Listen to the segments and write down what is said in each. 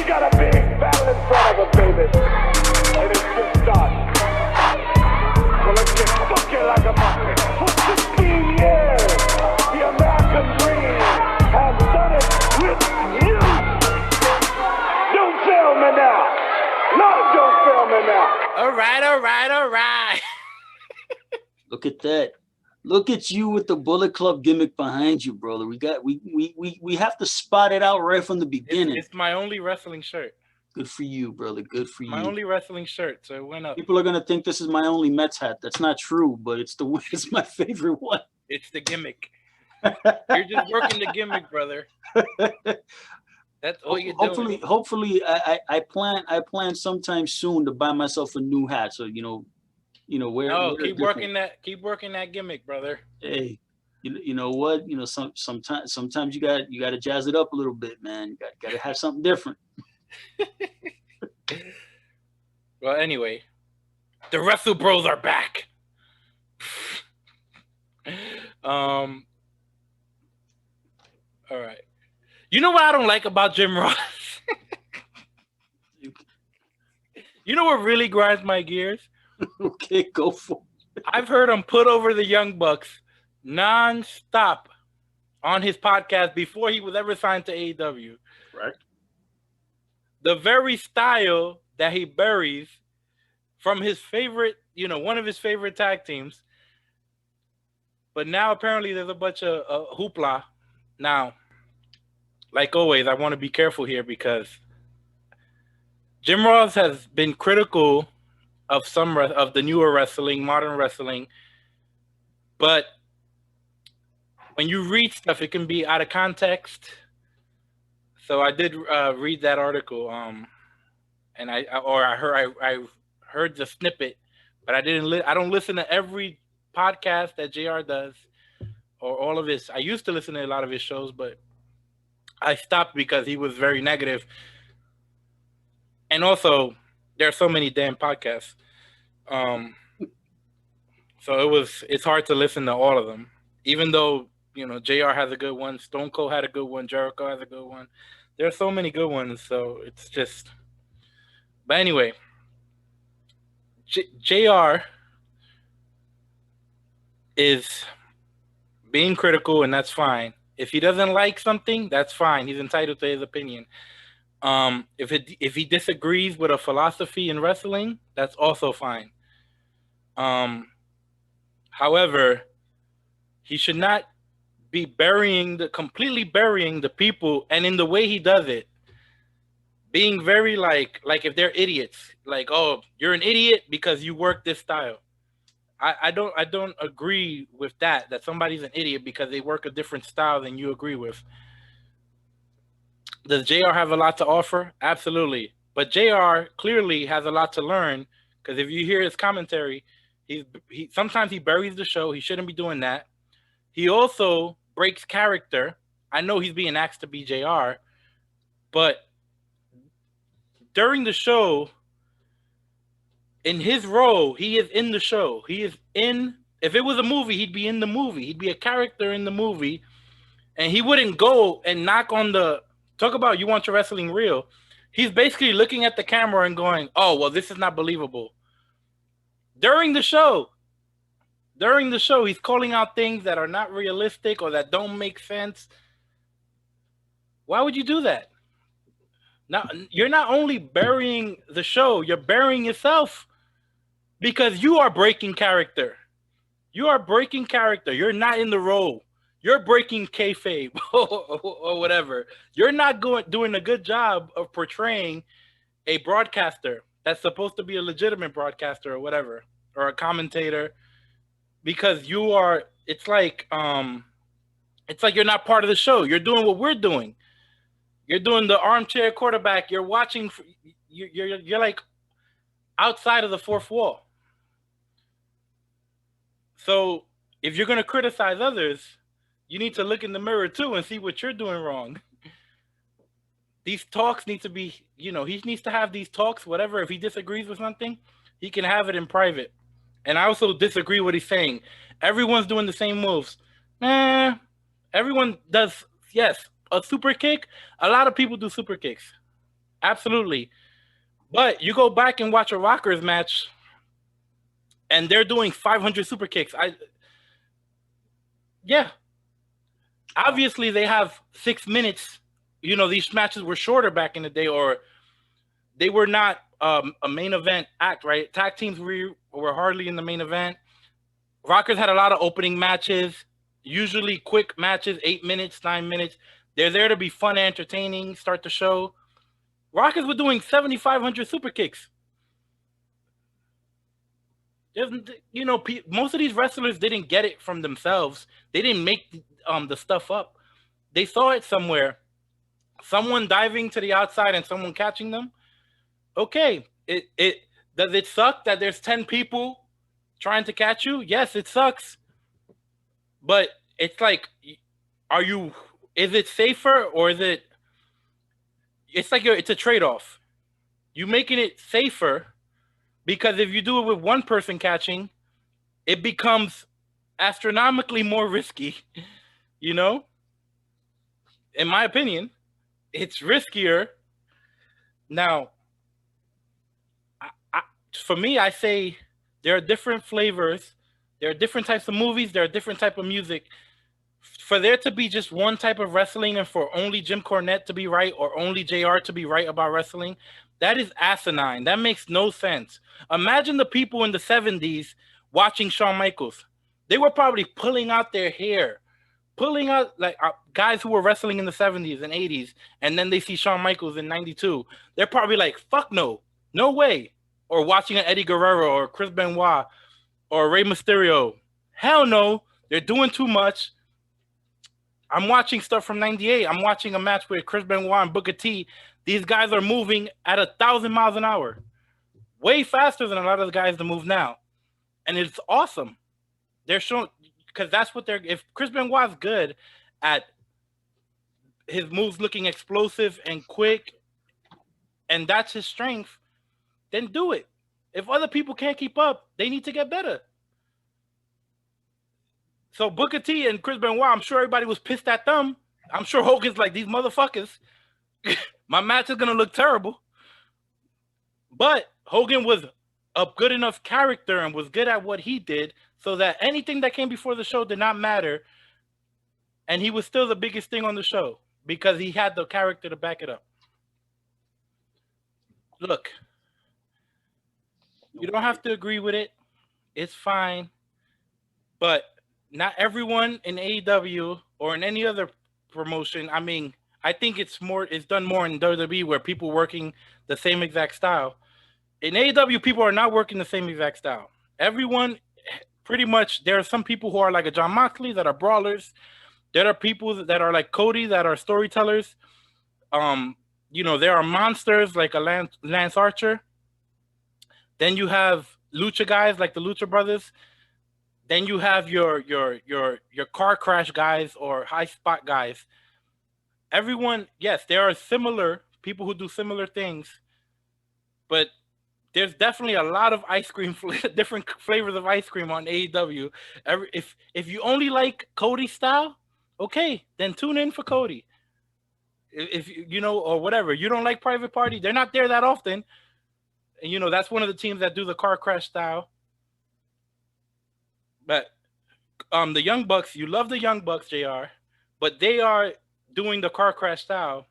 got a big battle in front of us, baby. And it's just starting. So let's get funky like a monkey. For 15 years, the American dream has done it with you. Don't fail me now. No, don't fail me now. All right. Look at that. Look at you with the Bullet Club gimmick behind you, brother. We have to spot it out right from the beginning. It's my only wrestling shirt. Good for you, brother. Good for you. My only wrestling shirt, so it went up. People are gonna think this is my only Mets hat. That's not true, but it's my favorite one. It's the gimmick. You're just working the gimmick, brother. That's all you're doing. Hopefully, I plan sometime soon to buy myself a new hat. So where. No, keep working that gimmick, brother. Hey, you know what? Sometimes you got to jazz it up a little bit, man. You got to have something different. Well, anyway, the Wrestlebros are back. All right. You know what I don't like about Jim Ross? You know what really grinds my gears? Okay, go for it. I've heard him put over the Young Bucks non-stop on his podcast before he was ever signed to AEW. Right. The very style that he buries from his favorite, one of his favorite tag teams. But now apparently there's a bunch of hoopla. Now, like always, I want to be careful here because Jim Ross has been critical of of the newer wrestling, modern wrestling, but when you read stuff, it can be out of context. So I did read that article, and I heard the snippet, but I didn't. I don't listen to every podcast that JR does, or all of his. I used to listen to a lot of his shows, but I stopped because he was very negative. And also, there are so many damn podcasts. So it's hard to listen to all of them. Even though, JR has a good one, Stone Cold had a good one, Jericho has a good one. There are so many good ones, so it's just... But anyway, JR is being critical, and that's fine. If he doesn't like something, that's fine. He's entitled to his opinion. If he disagrees with a philosophy in wrestling, that's also fine. However, he should not be completely burying the people, and in the way he does it, being very like if they're idiots, like, oh, you're an idiot because you work this style. I don't agree with that somebody's an idiot because they work a different style than you agree with. Does JR have a lot to offer? Absolutely. But JR clearly has a lot to learn, because if you hear his commentary, he sometimes he buries the show. He shouldn't be doing that. He also breaks character. I know he's being asked to be JR, but during the show, in his role, he is in the show. He is in. If it was a movie, he'd be in the movie. He'd be a character in the movie, and he wouldn't go and knock on the... Talk about you want your wrestling real. He's basically looking at the camera and going, oh, well, this is not believable. During the show, he's calling out things that are not realistic or that don't make sense. Why would you do that? Now, you're not only burying the show, you're burying yourself, because you are breaking character. You are breaking character. You're not in the role. You're breaking kayfabe or whatever. You're not doing a good job of portraying a broadcaster that's supposed to be a legitimate broadcaster or whatever, or a commentator, because you are. It's like you're not part of the show. You're doing what we're doing. You're doing the armchair quarterback. You're watching. You're like outside of the fourth wall. So if you're going to criticize others, you need to look in the mirror too and see what you're doing wrong. These talks need to be, he needs to have these talks, whatever. If he disagrees with something, he can have it in private. And I also disagree with what he's saying. Everyone's doing the same moves. Everyone does, yes, a super kick. A lot of people do super kicks. Absolutely. But you go back and watch a Rockers match, and they're doing 500 super kicks. Yeah. Obviously, they have 6 minutes. You know, these matches were shorter back in the day, or they were not a main event act, right? Tag teams were hardly in the main event. Rockers had a lot of opening matches, usually quick matches, 8 minutes, 9 minutes. They're there to be fun, entertaining, start the show. Rockers were doing 7,500 super kicks. You know, most of these wrestlers didn't get it from themselves. They didn't make the stuff up. They saw it somewhere. Someone diving to the outside and someone catching them. Okay, it does it suck that there's 10 people trying to catch you? Yes, it sucks. But it's like, is it safer, or is it, it's like it's a trade-off. You making it safer, because if you do it with one person catching, it becomes astronomically more risky, you know? In my opinion, it's riskier. Now, for me, I say there are different flavors. There are different types of movies. There are different type of music. For there to be just one type of wrestling, and for only Jim Cornette to be right, or only JR to be right about wrestling, that is asinine. That makes no sense. Imagine the people in the 70s watching Shawn Michaels. They were probably pulling out their hair, pulling out, like, guys who were wrestling in the 70s and 80s, and then they see Shawn Michaels in 92. They're probably like, fuck no, no way. Or watching an Eddie Guerrero or Chris Benoit or Rey Mysterio. Hell no, they're doing too much. I'm watching stuff from 98. I'm watching a match with Chris Benoit and Booker T. These guys are moving at 1,000 miles an hour. Way faster than a lot of the guys that move now. And it's awesome. They're showing, because that's what if Chris Benoit's good at his moves looking explosive and quick, and that's his strength, then do it. If other people can't keep up, they need to get better. So Booker T and Chris Benoit, I'm sure everybody was pissed at them. I'm sure Hogan's like, these motherfuckers, my match is going to look terrible. But Hogan was a good enough character and was good at what he did, so that anything that came before the show did not matter. And he was still the biggest thing on the show because he had the character to back it up. Look, you don't have to agree with it. It's fine. But not everyone in AEW or in any other promotion. I mean, I think it's done more in WWE, where people working the same exact style. In AEW, people are not working the same exact style. Everyone, pretty much, there are some people who are like a John Moxley that are brawlers. There are people that are like Cody that are storytellers. You know, there are monsters like a Lance Archer. Then you have lucha guys like the Lucha Brothers. Then you have your car crash guys or high spot guys. Everyone, yes, there are similar people who do similar things, but there's definitely a lot of ice cream, different flavors of ice cream on AEW. If you only like Cody's style, okay, then tune in for Cody. If you know, or whatever, you don't like Private Party, they're not there that often. And you know, that's one of the teams that do the car crash style. But the Young Bucks, you love the Young Bucks, JR, but they are doing the car crash style.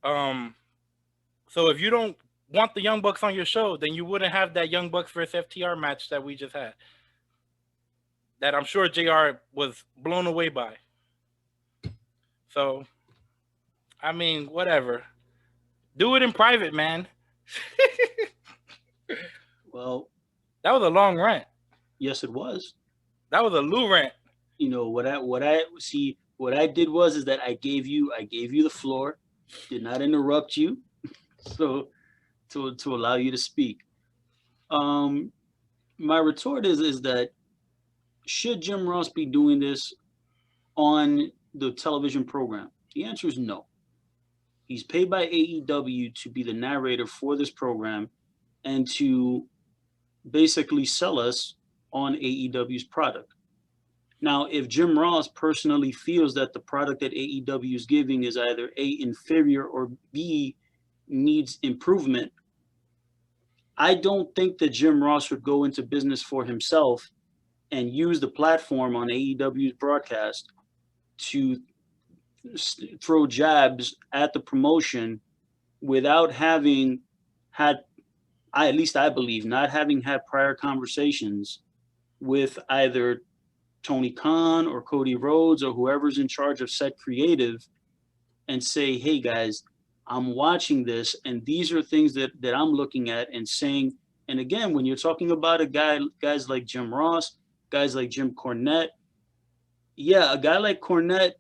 So if you don't want the Young Bucks on your show, then you wouldn't have that Young Bucks versus FTR match that we just had. That I'm sure JR was blown away by. So, I mean, whatever. Do it in private, man. Well, that was a long rant. Yes, it was. That was a Lou rant. You know what I did was that I gave you the floor, did not interrupt you, so to allow you to speak. My retort is that should Jim Ross be doing this on the television program? The answer is no. He's paid by AEW to be the narrator for this program and to basically sell us on AEW's product. Now, if Jim Ross personally feels that the product that AEW is giving is either A, inferior, or B, needs improvement. I don't think that Jim Ross would go into business for himself and use the platform on AEW's broadcast to throw jabs at the promotion without having had, at least I believe, not having had prior conversations with either Tony Khan or Cody Rhodes or whoever's in charge of set creative and say, hey guys, I'm watching this and these are things that I'm looking at and saying. And again, when you're talking about guys like Jim Ross, guys like Jim Cornette, yeah, a guy like Cornette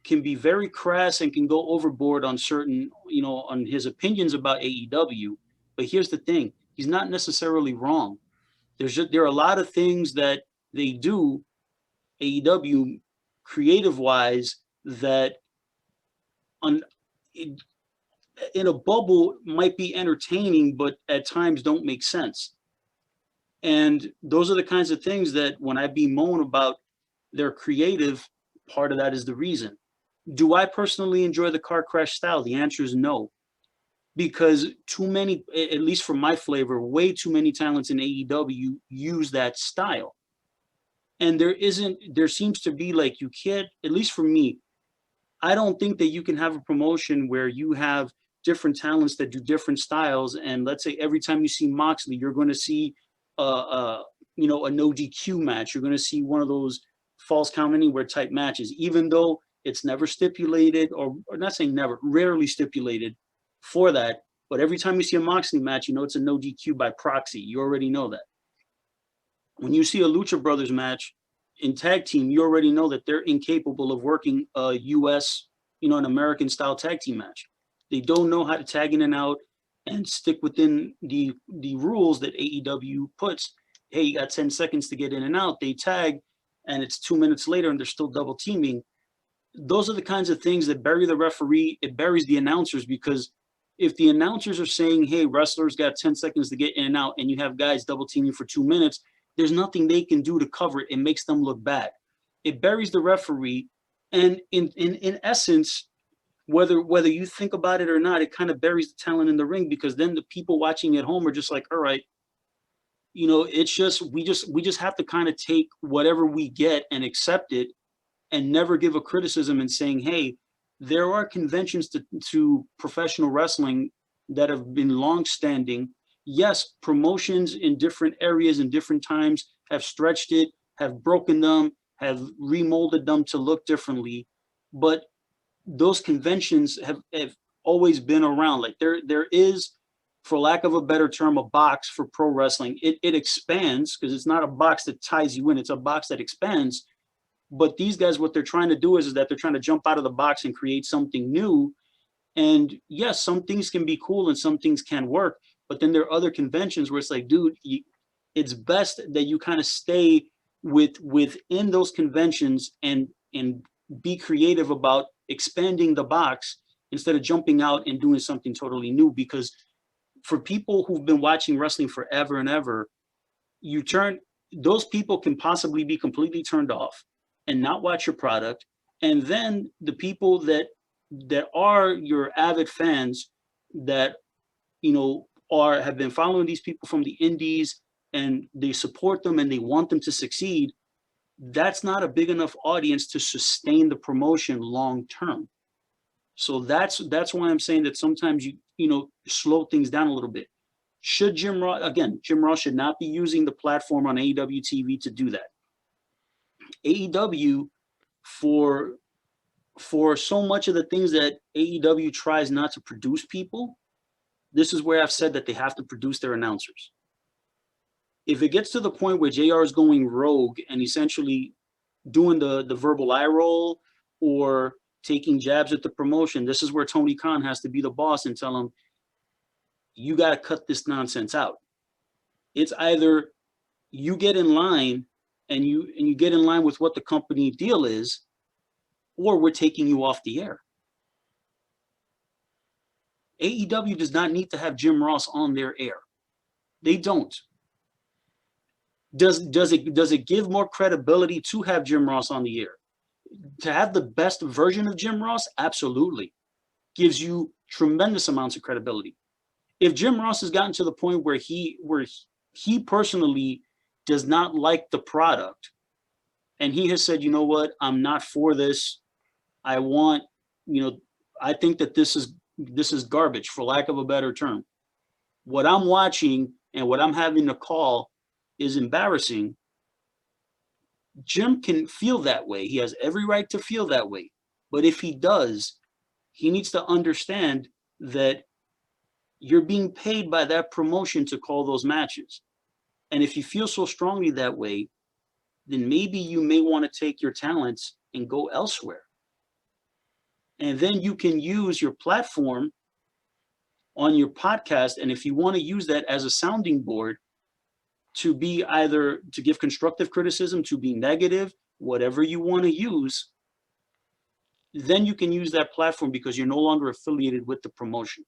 can be very crass and can go overboard on certain, on his opinions about AEW. But here's the thing, he's not necessarily wrong. There are a lot of things that they do, AEW, creative-wise, that in a bubble might be entertaining, but at times don't make sense. And those are the kinds of things that when I bemoan about their creative, part of that is the reason. Do I personally enjoy the car crash style? The answer is no. Because too many, at least for my flavor, way too many talents in AEW use that style. And there seems to be like, you can't, at least for me, I don't think that you can have a promotion where you have different talents that do different styles. And let's say every time you see Moxley, you're going to see a no DQ match. You're going to see one of those false count anywhere type matches, even though it's never stipulated, or not saying never, rarely stipulated for that. But every time you see a Moxley match, it's a no DQ by proxy. You already know that. When you see a Lucha Brothers match in tag team, you already know that they're incapable of working a US, an American style tag team match. They don't know how to tag in and out and stick within the rules that AEW puts. Hey, you got 10 seconds to get in and out. They tag and it's 2 minutes later and they're still double teaming. Those are the kinds of things that bury the referee. It buries the announcers, because if the announcers are saying, hey, wrestlers got 10 seconds to get in and out, and you have guys double teaming for 2 minutes, there's nothing they can do to cover it. It makes them look bad. It buries the referee. And in essence, whether you think about it or not, it kind of buries the talent in the ring, because then the people watching at home are just like, all right, it's just, we just have to kind of take whatever we get and accept it, and never give a criticism and saying, hey, there are conventions to professional wrestling that have been long-standing. Yes, promotions in different areas and different times have stretched it, have broken them, have remolded them to look differently. But those conventions have always been around. Like there is, for lack of a better term, a box for pro wrestling. It expands, because it's not a box that ties you in. It's a box that expands. But these guys, what they're trying to do is that they're trying to jump out of the box and create something new. And yes, some things can be cool and some things can work. But then there are other conventions where it's like, dude, it's best that you kind of stay within those conventions and be creative about expanding the box instead of jumping out and doing something totally new. Because for people who've been watching wrestling forever and ever, those people can possibly be completely turned off and not watch your product. And then the people that are your avid fans that, have been following these people from the indies, and they support them and they want them to succeed, that's not a big enough audience to sustain the promotion long term. So that's why I'm saying that sometimes you slow things down a little bit. Should Jim Ross should not be using the platform on AEW TV to do that. AEW, for so much of the things that AEW tries not to produce people, this is where I've said that they have to produce their announcers. If it gets to the point where JR is going rogue and essentially doing the verbal eye roll or taking jabs at the promotion, this is where Tony Khan has to be the boss and tell him, you got to cut this nonsense out. It's either you get in line and you get in line with what the company deal is, or we're taking you off the air. AEW does not need to have Jim Ross on their air. They don't. Does it give more credibility to have Jim Ross on the air? To have the best version of Jim Ross? Absolutely. Gives you tremendous amounts of credibility. If Jim Ross has gotten to the point where he personally does not like the product, and he has said, you know what, I'm not for this. I want, I think that this is garbage, for lack of a better term. What I'm watching and what I'm having to call is embarrassing. Jim can feel that way. He has every right to feel that way. But if he does, he needs to understand that you're being paid by that promotion to call those matches. And if you feel so strongly that way, then maybe you may want to take your talents and go elsewhere. And then you can use your platform on your podcast. And if you want to use that as a sounding board to be either to give constructive criticism, to be negative, whatever you want to use, then you can use that platform because you're no longer affiliated with the promotion.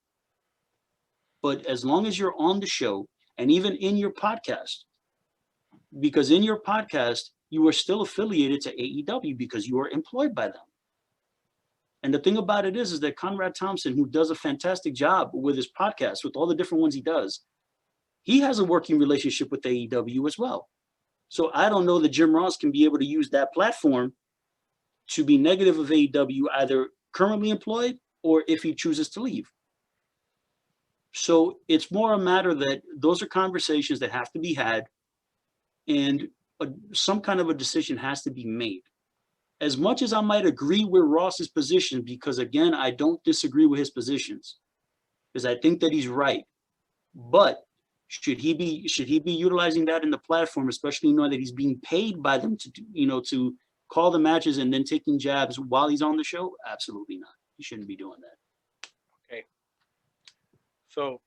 But as long as you're on the show and even in your podcast, because in your podcast, you are still affiliated to AEW because you are employed by them. And the thing about it is that Conrad Thompson, who does a fantastic job with his podcast, with all the different ones he does, he has a working relationship with AEW as well. So I don't know that Jim Ross can be able to use that platform to be negative of AEW, either currently employed or if he chooses to leave. So it's more a matter that those are conversations that have to be had, and some kind of a decision has to be made. As much as I might agree with Ross's position, because again, I don't disagree with his positions, because I think that he's right. But should he be utilizing that in the platform, especially knowing that he's being paid by them to to call the matches and then taking jabs while he's on the show? Absolutely not. He shouldn't be doing that. Okay. So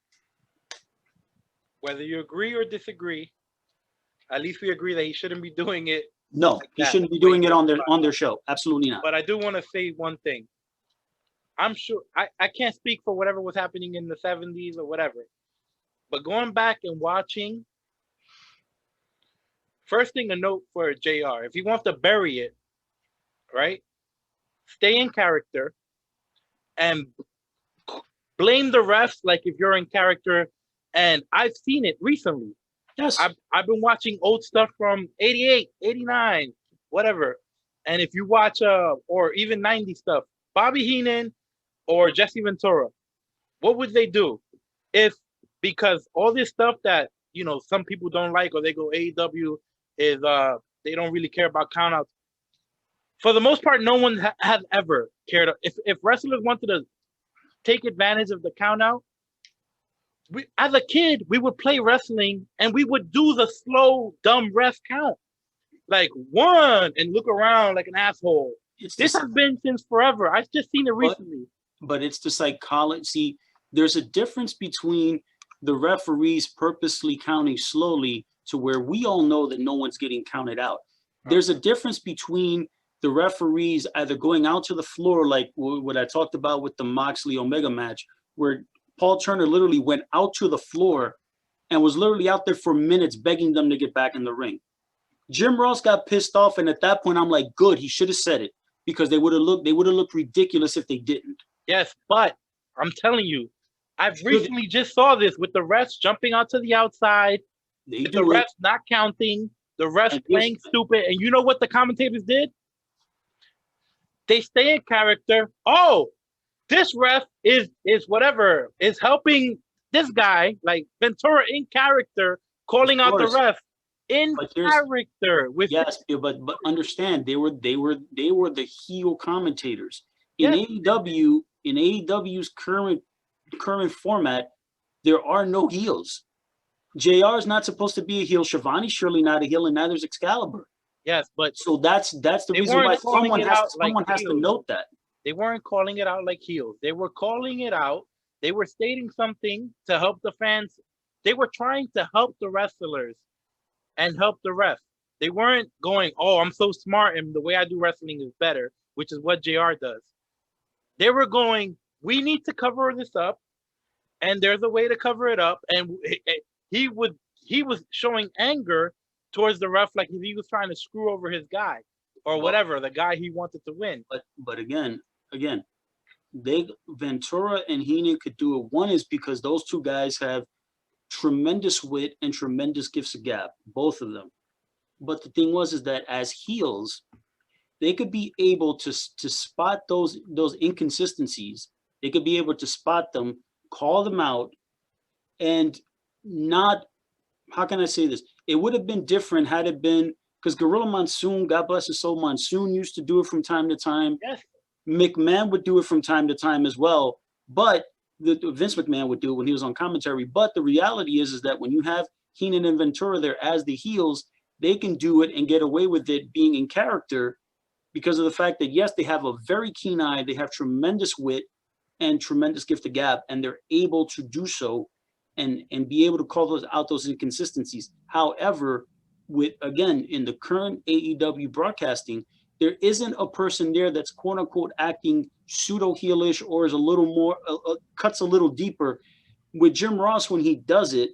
whether you agree or disagree, at least we agree that he shouldn't be doing it. No, like he that. shouldn't be doing it on their show. Absolutely not. But I do want to say one thing. I'm sure I can't speak for whatever was happening in the 70s or whatever. But going back and watching, first thing to note for JR, if he wants to bury it, right? Stay in character and blame the refs like if you're in character. And I've seen it recently. Yes. I've been watching old stuff from 88, 89, whatever. And if you watch or even 90 stuff, Bobby Heenan or Jesse Ventura, what would they do if, because all this stuff that some people don't like, or they go AEW is they don't really care about countouts. For the most part, no one has ever cared. If wrestlers wanted to take advantage of the countout, as a kid, we would play wrestling and we would do the slow, dumb ref count. Like 1 and look around like an asshole. This has been since forever. I've just seen it recently. But it's the psychology. See, there's a difference between the referees purposely counting slowly to where we all know that no one's getting counted out. There's a difference between the referees either going out to the floor, like what I talked about with the Moxley Omega match, where Paul Turner literally went out to the floor and was literally out there for minutes begging them to get back in the ring. Jim Ross got pissed off, and at that point, I'm like, good, he should have said it, because they would have looked ridiculous if they didn't. Yes, but I'm telling you, I've recently just saw this with the refs jumping out to the outside, the refs not counting, the refs playing stupid, and you know what the commentators did? They stay in character. Oh, this ref is whatever, is helping this guy, like Ventura in character, calling out the ref in character. Yes, but understand, they were the heel commentators. In AEW's current format, there are no heels. JR is not supposed to be a heel. Shivani's surely not a heel, and neither is Excalibur. Yes, but so that's the reason why someone has to note that. They weren't calling it out like heels. They were calling it out. They were stating something to help the fans. They were trying to help the wrestlers and help the refs. They weren't going, oh, I'm so smart and the way I do wrestling is better, which is what JR does. They were going, we need to cover this up, and there's a way to cover it up. And he was showing anger towards the ref, like he was trying to screw over his guy or whatever, the guy he wanted to win. But again, Ventura and Heenan could do it. One is because those two guys have tremendous wit and tremendous gifts of gab, both of them. But the thing is that as heels, they could be able to spot those inconsistencies. They could be able to spot them, call them out, and not, how can I say this? It would have been different had it been, because Gorilla Monsoon, God bless his soul, Monsoon used to do it from time to time. Yes. McMahon would do it from time to time as well. But Vince McMahon would do it when he was on commentary. But the reality is that when you have Heenan and Ventura there as the heels, they can do it and get away with it being in character because of the fact that, yes, they have a very keen eye, they have tremendous wit and tremendous gift of gab, and they're able to do so and be able to call those inconsistencies. However, with, again, in the current AEW broadcasting, there isn't a person there that's quote unquote acting pseudo heelish or is a little more cuts a little deeper. With Jim Ross, when he does it,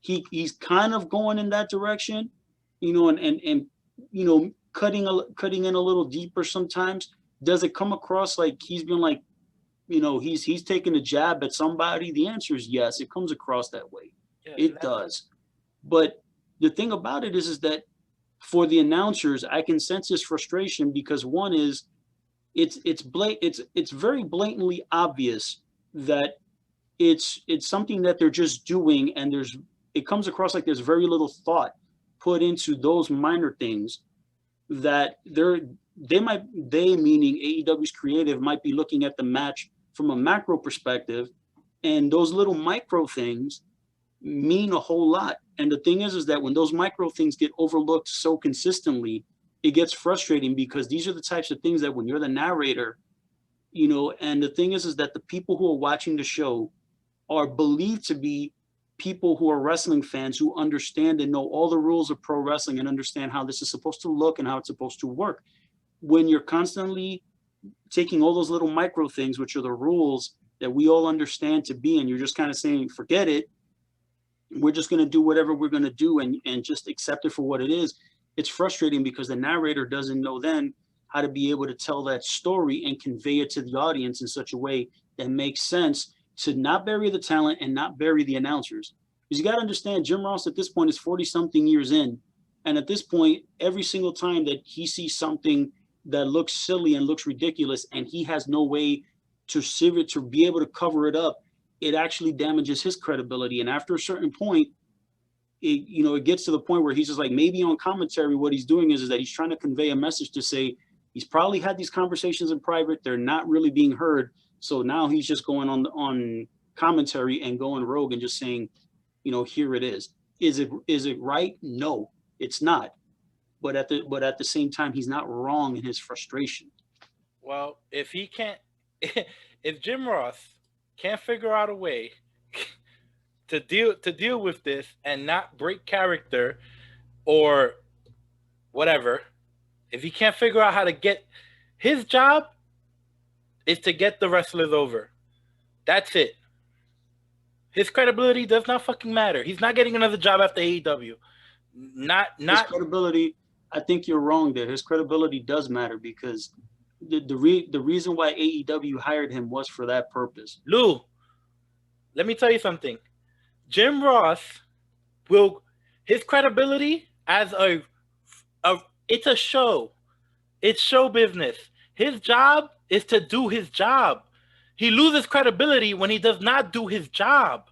he's kind of going in that direction, you know, and you know, cutting in a little deeper sometimes. Does it come across like he's been like, you know, he's taking a jab at somebody? The answer is yes. It comes across that way. Yeah, it does. But the thing about it is that for the announcers, I can sense his frustration because one is it's very blatantly obvious that it's something that they're just doing, and it comes across like there's very little thought put into those minor things that they meaning AEW's creative might be looking at the match from a macro perspective, and those little micro things mean a whole lot. And the thing is that when those micro things get overlooked so consistently, it gets frustrating because these are the types of things that when you're the narrator, you know, and the thing is that the people who are watching the show are believed to be people who are wrestling fans who understand and know all the rules of pro wrestling and understand how this is supposed to look and how it's supposed to work. When you're constantly taking all those little micro things, which are the rules that we all understand to be, and you're just kind of saying, forget it, we're just going to do whatever we're going to do and just accept it for what it is. It's frustrating because the narrator doesn't know then how to be able to tell that story and convey it to the audience in such a way that makes sense to not bury the talent and not bury the announcers. Because you got to understand, Jim Ross at this point is 40-something years in. And at this point, every single time that he sees something that looks silly and looks ridiculous and he has no way to be able to cover it up, it actually damages his credibility. And after a certain point, it gets to the point where he's just like, maybe on commentary, what he's doing is that he's trying to convey a message to say he's probably had these conversations in private. They're not really being heard. So now he's just going on commentary and going rogue and just saying, you know, here it is. Is it right? No, it's not. But at the same time, he's not wrong in his frustration. Well, if Jim Ross can't figure out a way to deal with this and not break character or whatever, if he can't figure out how to get his job is to get the wrestlers over. That's it. His credibility does not fucking matter. He's not getting another job after AEW. Not his credibility. I think you're wrong there. His credibility does matter because the reason why AEW hired him was for that purpose. Lou, let me tell you something. Jim Ross his credibility as it's a show. It's show business. His job is to do his job. He loses credibility when he does not do his job.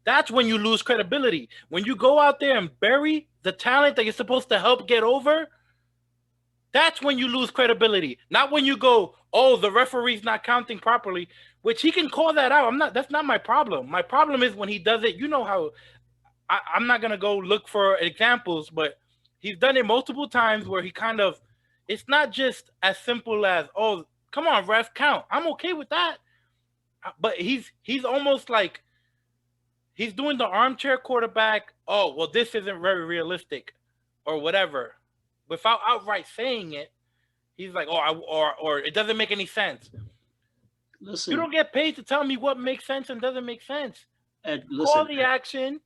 That's when you lose credibility. When you go out there and bury the talent that you're supposed to help get over, that's when you lose credibility. Not when you go, oh, the referee's not counting properly, which he can call that out. That's not my problem. My problem is when he does it, you know how I'm not going to go look for examples, but he's done it multiple times where he kind of, it's not just as simple as, oh, come on, ref, count. I'm okay with that. But he's almost like he's doing the armchair quarterback. Oh, well, this isn't very realistic or whatever. Without outright saying it, he's like, oh, or it doesn't make any sense. Listen, you don't get paid to tell me what makes sense and doesn't make sense. Listen, call the action.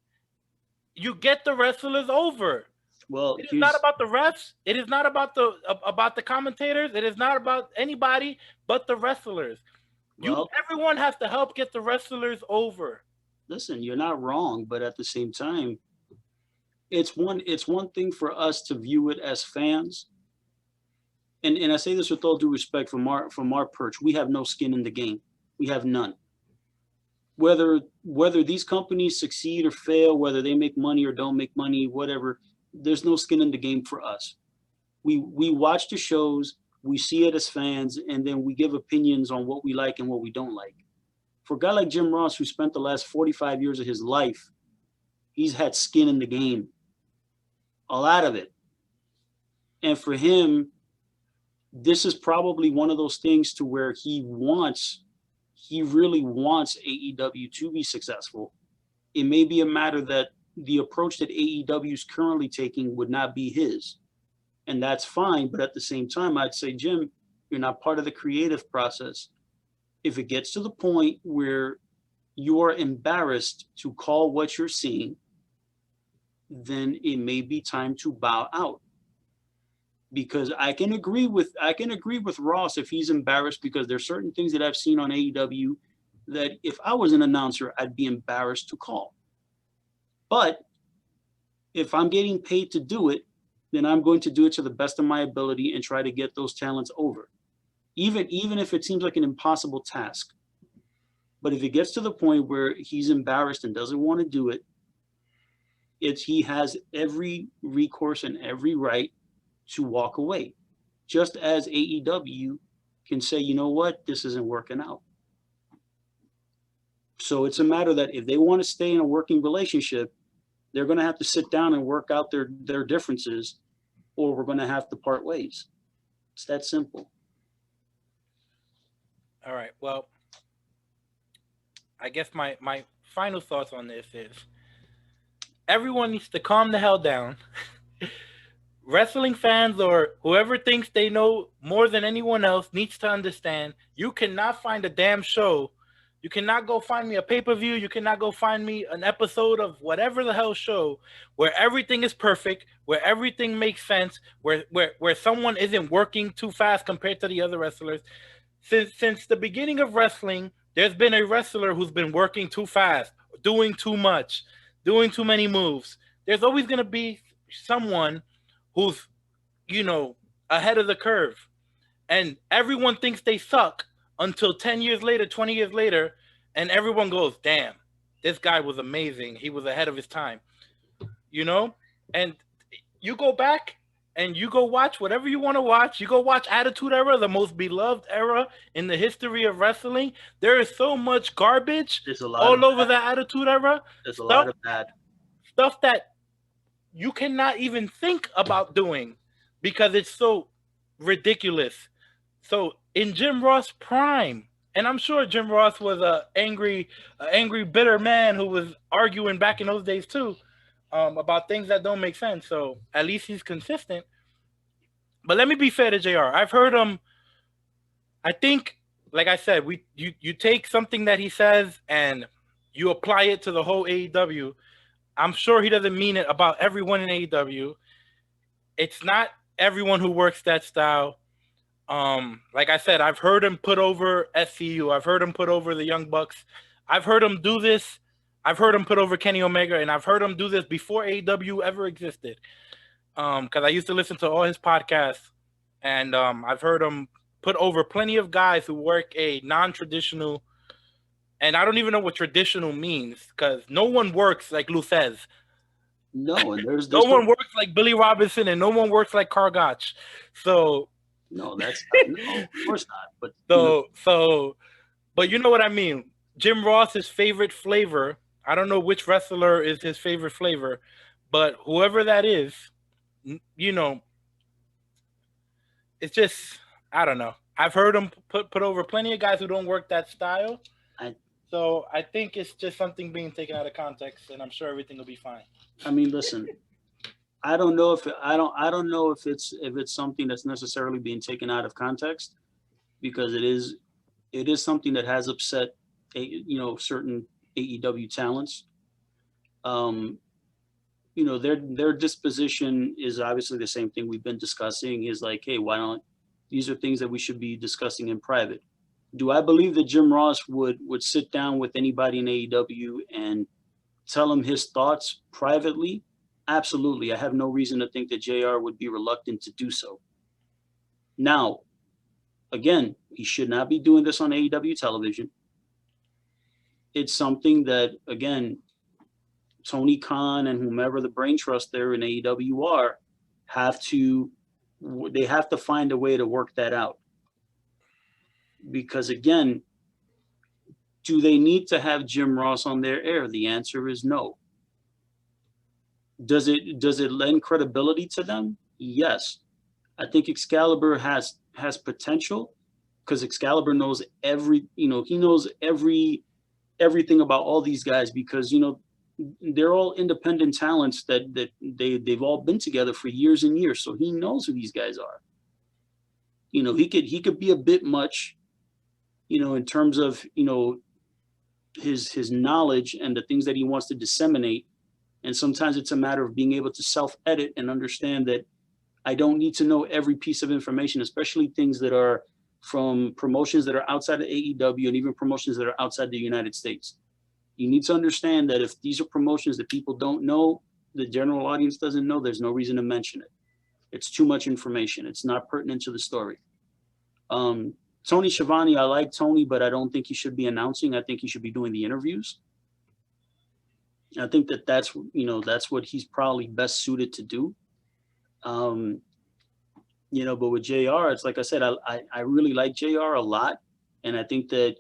You get the wrestlers over. Well, it is not about the refs. It is not about the commentators. It is not about anybody but the wrestlers. Well, Everyone has to help get the wrestlers over. listen, you're not wrong, but at the same time, it's one thing for us to view it as fans. And I say this with all due respect from our perch, we have no skin in the game. We have none. Whether these companies succeed or fail, whether they make money or don't make money, whatever, there's no skin in the game for us. We watch the shows, we see it as fans, and then we give opinions on what we like and what we don't like. For a guy like Jim Ross, who spent the last 45 years of his life, he's had skin in the game, a lot of it. And for him, this is probably one of those things to where he really wants AEW to be successful. It may be a matter that the approach that AEW is currently taking would not be his. And that's fine. But at the same time, I'd say, Jim, you're not part of the creative process. If it gets to the point where you are embarrassed to call what you're seeing, then it may be time to bow out. Because I can agree with Ross if he's embarrassed, because there's certain things that I've seen on AEW that if I was an announcer, I'd be embarrassed to call. But if I'm getting paid to do it, then I'm going to do it to the best of my ability and try to get those talents over. Even if it seems like an impossible task. But if it gets to the point where he's embarrassed and doesn't want to do it, he has every recourse and every right to walk away, just as AEW can say, you know what, this isn't working out. So it's a matter that if they want to stay in a working relationship, they're going to have to sit down and work out their differences, or we're going to have to part ways. It's that simple. All right. Well, I guess my final thoughts on this is everyone needs to calm the hell down. Wrestling fans or whoever thinks they know more than anyone else needs to understand you cannot find a damn show. You cannot go find me a pay-per-view. You cannot go find me an episode of whatever the hell show where everything is perfect, where everything makes sense, where someone isn't working too fast compared to the other wrestlers. Since the beginning of wrestling, there's been a wrestler who's been working too fast, doing too much, doing too many moves. There's always going to be someone who's, ahead of the curve. And everyone thinks they suck until 10 years later, 20 years later, and everyone goes, damn, this guy was amazing. He was ahead of his time. And you go back and you go watch whatever you want to watch. You go watch Attitude Era, the most beloved era in the history of wrestling. There is so much garbage all over the Attitude Era. There's a lot of bad stuff that you cannot even think about doing because it's so ridiculous. So in Jim Ross' prime, and I'm sure Jim Ross was an angry, bitter man who was arguing back in those days too, about things that don't make sense. So at least he's consistent. But let me be fair to JR. I've heard him. I think, like I said, you take something that he says and you apply it to the whole AEW. I'm sure he doesn't mean it about everyone in AEW. It's not everyone who works that style. Like I said, I've heard him put over SCU. I've heard him put over the Young Bucks. I've heard him do this. I've heard him put over Kenny Omega, and I've heard him do this before AEW ever existed. Because I used to listen to all his podcasts, and I've heard him put over plenty of guys who work a non-traditional. And I don't even know what traditional means because no one works like Lou says. No, and there's no one works like Billy Robinson, and no one works like Karl Gotch. So no, that's no, of course not. But but you know what I mean. Jim Ross's favorite flavor. I don't know which wrestler is his favorite flavor, but whoever that is, it's just I don't know. I've heard him put over plenty of guys who don't work that style. So I think it's just something being taken out of context, and I'm sure everything will be fine. I mean, listen, I don't know if it's something that's necessarily being taken out of context, because it is something that has upset certain AEW talents. Their disposition is obviously the same thing we've been discussing. Is like, hey, why don't these are things that we should be discussing in private. Do I believe that Jim Ross would sit down with anybody in AEW and tell him his thoughts privately? Absolutely. I have no reason to think that JR would be reluctant to do so. Now, again, he should not be doing this on AEW television. It's something that, again, Tony Khan and whomever the brain trust there in AEW are have to find a way to work that out. Because again, do they need to have Jim Ross on their air? The answer is no. Does it lend credibility to them? Yes. I think Excalibur has potential because Excalibur knows he knows everything about all these guys because, they're all independent talents that they've all been together for years and years. So he knows who these guys are. He could be a bit much, in terms of, his knowledge and the things that he wants to disseminate. And sometimes it's a matter of being able to self-edit and understand that I don't need to know every piece of information, especially things that are from promotions that are outside of AEW and even promotions that are outside the United States. You need to understand that if these are promotions that people don't know, the general audience doesn't know, there's no reason to mention it. It's too much information. It's not pertinent to the story. Tony Schiavone, I like Tony, but I don't think he should be announcing. I think he should be doing the interviews. I think that's what he's probably best suited to do. But with JR, it's like I said, I really like JR a lot. And I think that,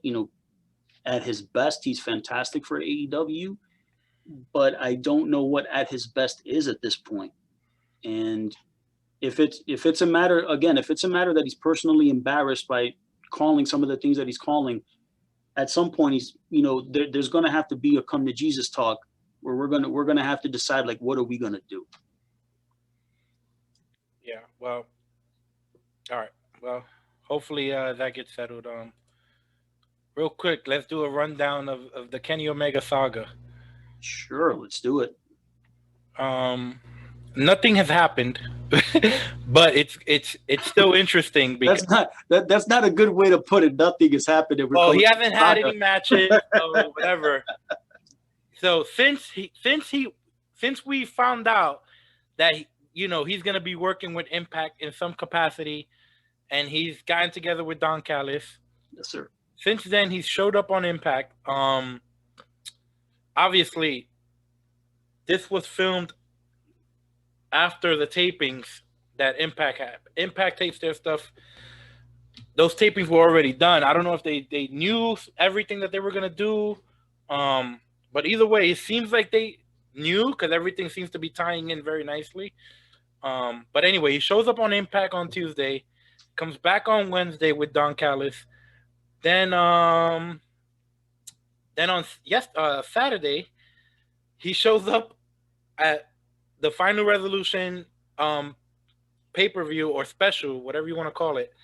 at his best, he's fantastic for AEW, but I don't know what at his best is at this point. And if it's a matter that he's personally embarrassed by calling some of the things that he's calling, at some point there's going to have to be a come to Jesus talk where we're going to have to decide, like, what are we going to do? Yeah. Well, all right. Well, hopefully that gets settled. Real quick, let's do a rundown of the Kenny Omega saga. Sure, let's do it. Nothing has happened, but it's still interesting because that's not a good way to put it. Nothing has happened. Well, he hasn't had any matches or whatever. So since we found out that he's gonna be working with Impact in some capacity, and he's gotten together with Don Callis. Yes, sir. Since then, he's showed up on Impact. Obviously, this was filmed after the tapings that Impact had. Impact tapes their stuff. Those tapings were already done. I don't know if they knew everything that they were going to do. But either way, it seems like they knew because everything seems to be tying in very nicely. But anyway, he shows up on Impact on Tuesday, comes back on Wednesday with Don Callis. Then on Saturday, he shows up at the Final Resolution pay-per-view or special, whatever you want to call it,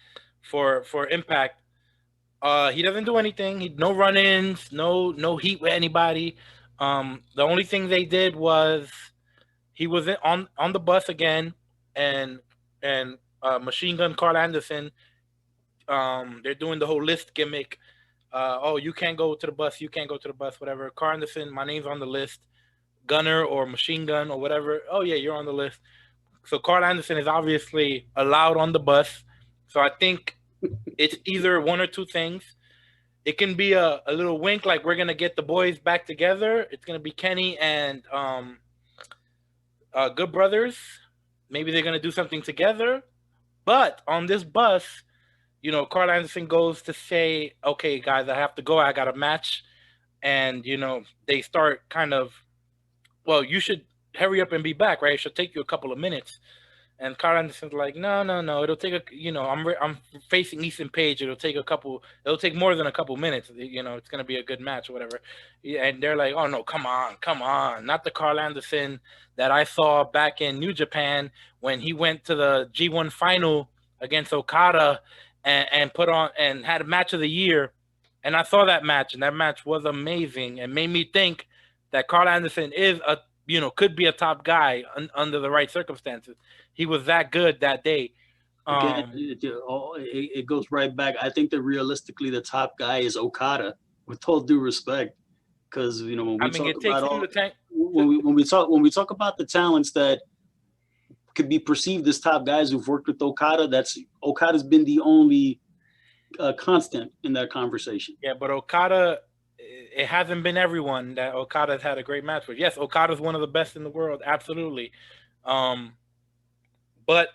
for Impact. He doesn't do anything. No run-ins, no heat with anybody. The only thing they did was he was on the bus again, and Machine Gun Carl Anderson. They're doing the whole list gimmick. You can't go to the bus. You can't go to the bus. Whatever. Carl Anderson, my name's on the list. Gunner or Machine Gun or whatever. Oh yeah, you're on the list. So Carl Anderson is obviously allowed on the bus. So I think it's either one or two things. It can be a little wink, like we're gonna get the boys back together. It's gonna be Kenny and Good Brothers. Maybe they're gonna do something together. But on this bus, Carl Anderson goes to say, okay, guys, I have to go. I got a match. And, they start kind of, well, you should hurry up and be back, right? It should take you a couple of minutes. And Carl Anderson's like, no. It'll take I'm facing Ethan Page. It'll take more than a couple minutes. It's going to be a good match or whatever. And they're like, oh, no, come on. Not the Carl Anderson that I saw back in New Japan when he went to the G1 final against Okada and put on and had a match of the year. And I saw that match, and that match was amazing and made me think that Carl Anderson is could be a top guy under the right circumstances. He was that good that day. Again, Um, it goes right back. I think that realistically, the top guy is Okada, with all due respect, because when I we mean, talk it takes about him all to tank. when we talk about the talents that could be perceived as top guys who've worked with Okada, Okada's been the only constant in that conversation. Yeah, but Okada, it hasn't been everyone that Okada's had a great match with. Yes, Okada's one of the best in the world, absolutely. Um, but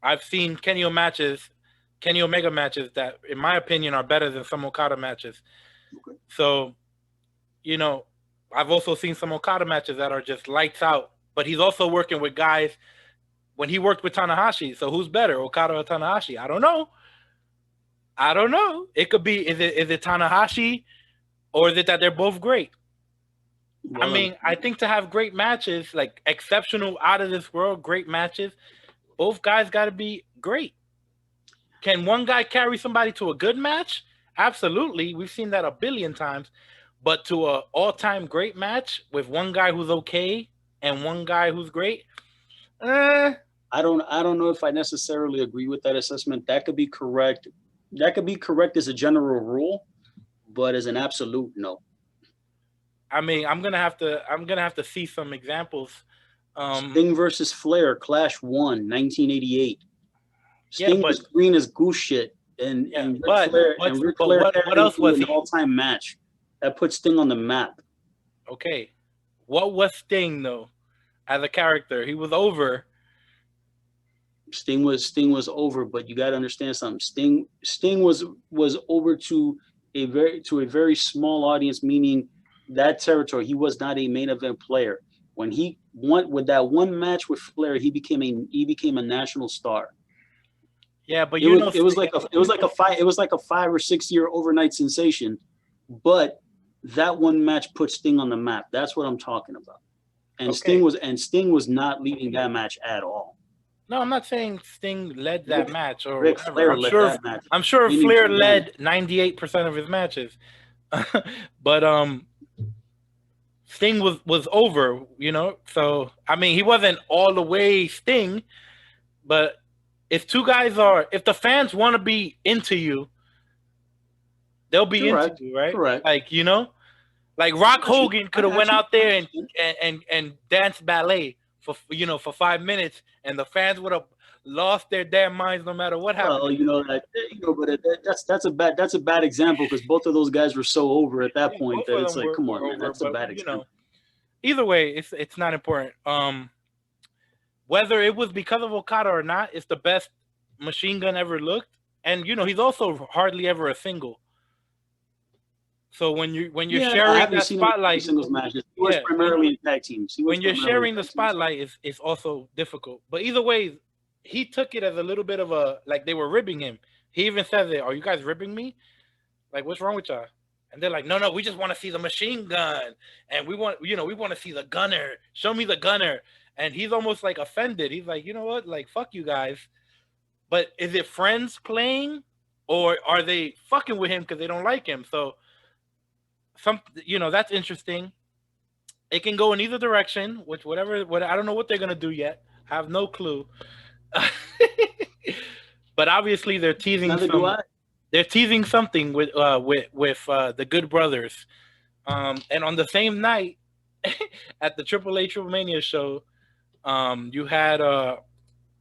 I've seen Kenny Omega matches that, in my opinion, are better than some Okada matches. Okay. So, I've also seen some Okada matches that are just lights out. But he's also working with guys when he worked with Tanahashi. So who's better, Okada or Tanahashi? I don't know. It could be is it Tanahashi, or is it that they're both great? I Well, mean, I think to have great matches, like exceptional, out of this world, great matches, both guys got to be great. Can one guy carry somebody to a good match? Absolutely. We've seen that a billion times. But to a all-time great match with one guy who's okay and one guy who's great, I don't know if I necessarily agree with that assessment. That could be correct. That could be correct as a general rule, but as an absolute, no. I mean, I'm gonna have to see some examples. Sting versus Flair, Clash 1, 1988. Sting Yeah, but was green as goose shit, and yeah, and Ric but Flair what's and Ric but Flair what carried what him else through was an he? all-time match. That put Sting on the map. Okay, what was Sting though? As a character, he was over. Sting was over, but you got to understand something. Sting was over to a very small audience, meaning that territory. He was not a main event player. When he went with that one match with Flair, he became a national star. Yeah, but It was like a 5 or 6 year overnight sensation, but that one match put Sting on the map. That's what I'm talking about. And okay. Sting was not leading that match at all. No, I'm not saying Sting led that match or Ric whatever. Flair led that match. I'm sure Meaning Flair he won. led 98% of his matches. But Sting was over, So I mean, he wasn't all the way Sting, but if the fans want to be into you, they'll be into you, right? Correct. Like, like Rock Hogan could have went out there and danced ballet for 5 minutes, and the fans would have lost their damn minds no matter what happened. Well, but that's a bad example because both of those guys were so over at that point that it's like, come on, man, that's a bad example. Either way, it's not important. Whether it was because of Okada or not, it's the best Machine Gun ever looked, and he's also hardly ever a single. So when you're sharing that spotlight, singles matches. He was primarily in tag teams. When you're sharing the spotlight, it's also difficult. But either way, he took it as a little bit of like they were ribbing him. He even says it, "Are you guys ribbing me? Like, what's wrong with y'all?" And they're like, "No, we just want to see the Machine Gun, and we want to see the Gunner. Show me the Gunner." And he's almost like offended. He's like, "You know what? Like, fuck you guys." But is it friends playing, or are they fucking with him because they don't like him? So, that's interesting. It can go in either direction, whatever. I don't know what they're gonna do yet. I have no clue. But obviously they're teasing something with the Good Brothers. And on the same night at the Triple Mania show, you had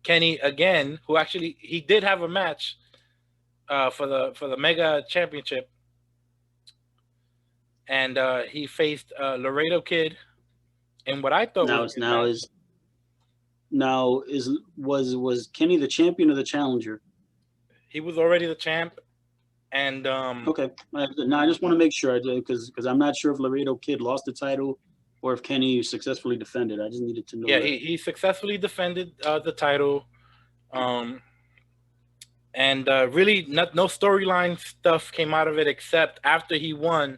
Kenny again, who actually he did have a match for the Mega Championship, and he faced Laredo Kid in what I thought was Kenny the champion or the challenger? He was already the champ, and okay. Now I just want to make sure because I'm not sure if Laredo Kid lost the title or if Kenny successfully defended. I just needed to know. Yeah, he successfully defended the title, and really no storyline stuff came out of it except after he won.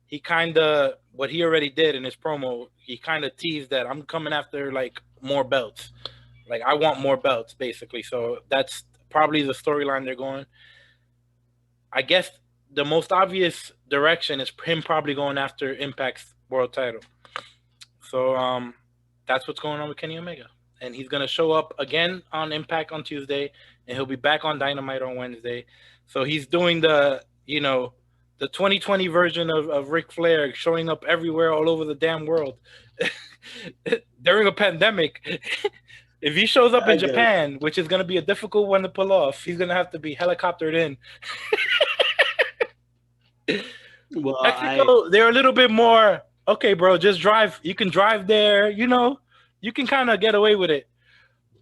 He kind of what he already did in his promo. He kind of teased that I'm coming after like more belts, like I want more belts, basically. So that's probably the storyline they're going. I guess the most obvious direction is him probably going after Impact's world title. So that's what's going on with Kenny Omega. and he's gonna show up again on Impact on Tuesday, and he'll be back on Dynamite on Wednesday. So he's doing the the 2020 version of Ric Flair, showing up everywhere all over the damn world during a pandemic. If he shows up in Japan, which is going to be a difficult one to pull off, he's going to have to be helicoptered in. Well, Mexico, they're a little bit more, okay, bro, just drive. You can drive there, you can kind of get away with it.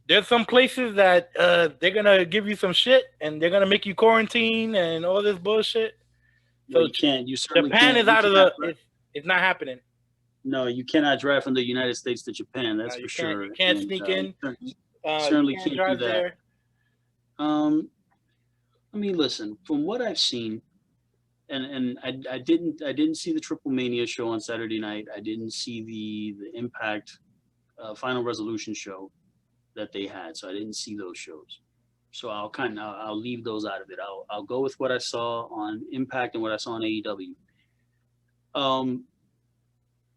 There's some places that they're going to give you some shit, and they're going to make you quarantine and all this bullshit. So you can't. You certainly Japan can't. Is out of the. It's not happening. No, you cannot drive from the United States to Japan. That's for sure. You can't sneak in. Certainly can't drive do that. there. I mean, listen. From what I've seen, and I didn't see the Triple Mania show on Saturday night. I didn't see the Impact Final Resolution show that they had, so I didn't see those shows. So I'll leave those out of it. I'll go with what I saw on Impact and what I saw on AEW.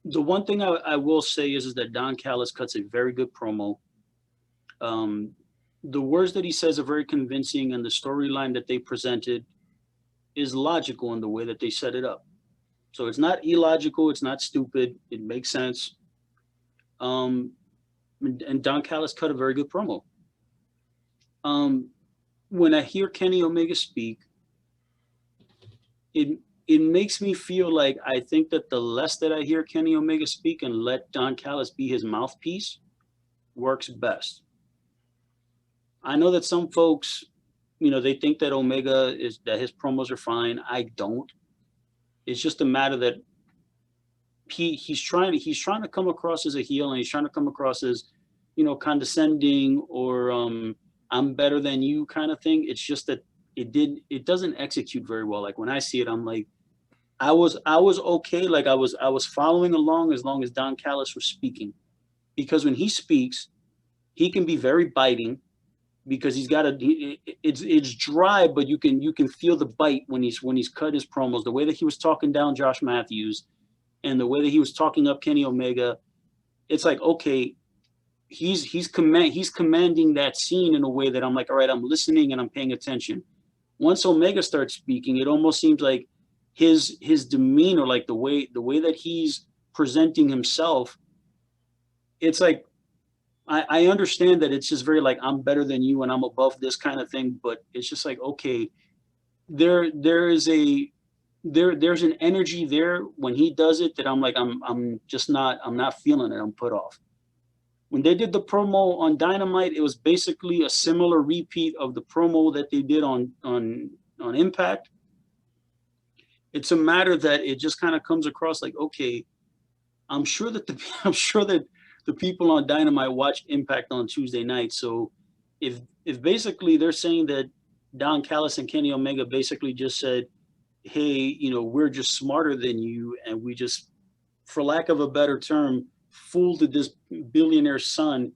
The one thing I will say is that Don Callis cuts a very good promo. The words that he says are very convincing, and the storyline that they presented is logical in the way that they set it up. So it's not illogical. It's not stupid. It makes sense. And Don Callis cut a very good promo. When I hear Kenny Omega speak, it makes me feel like I think that the less that I hear Kenny Omega speak and let Don Callis be his mouthpiece works best. I know that some folks, they think that that his promos are fine. I don't. It's just a matter that he's trying to come across as a heel, and he's trying to come across as, condescending or I'm better than you kind of thing. It's just that it doesn't execute very well. Like when I see it, I'm like, I was okay. Like I was following along as long as Don Callis was speaking, because when he speaks, he can be very biting because he's got it's dry, but you can feel the bite when he's cut his promos. The way that he was talking down Josh Matthews and the way that he was talking up Kenny Omega, it's like, okay, he's commanding that scene in a way that I'm like, all right, I'm listening and I'm paying attention. Once Omega starts speaking, it almost seems like his demeanor, like the way that he's presenting himself, it's like I understand that it's just very like, I'm better than you and I'm above this kind of thing, but it's just like, okay, there's an energy there when he does it that I'm like, I'm not feeling it. I'm put off. When they did the promo on Dynamite, it was basically a similar repeat of the promo that they did on Impact. It's a matter that it just kind of comes across like, okay, I'm sure that the people on Dynamite watched Impact on Tuesday night. So if basically they're saying that Don Callis and Kenny Omega basically just said, hey, we're just smarter than you, and we just, for lack of a better term, fooled this billionaire son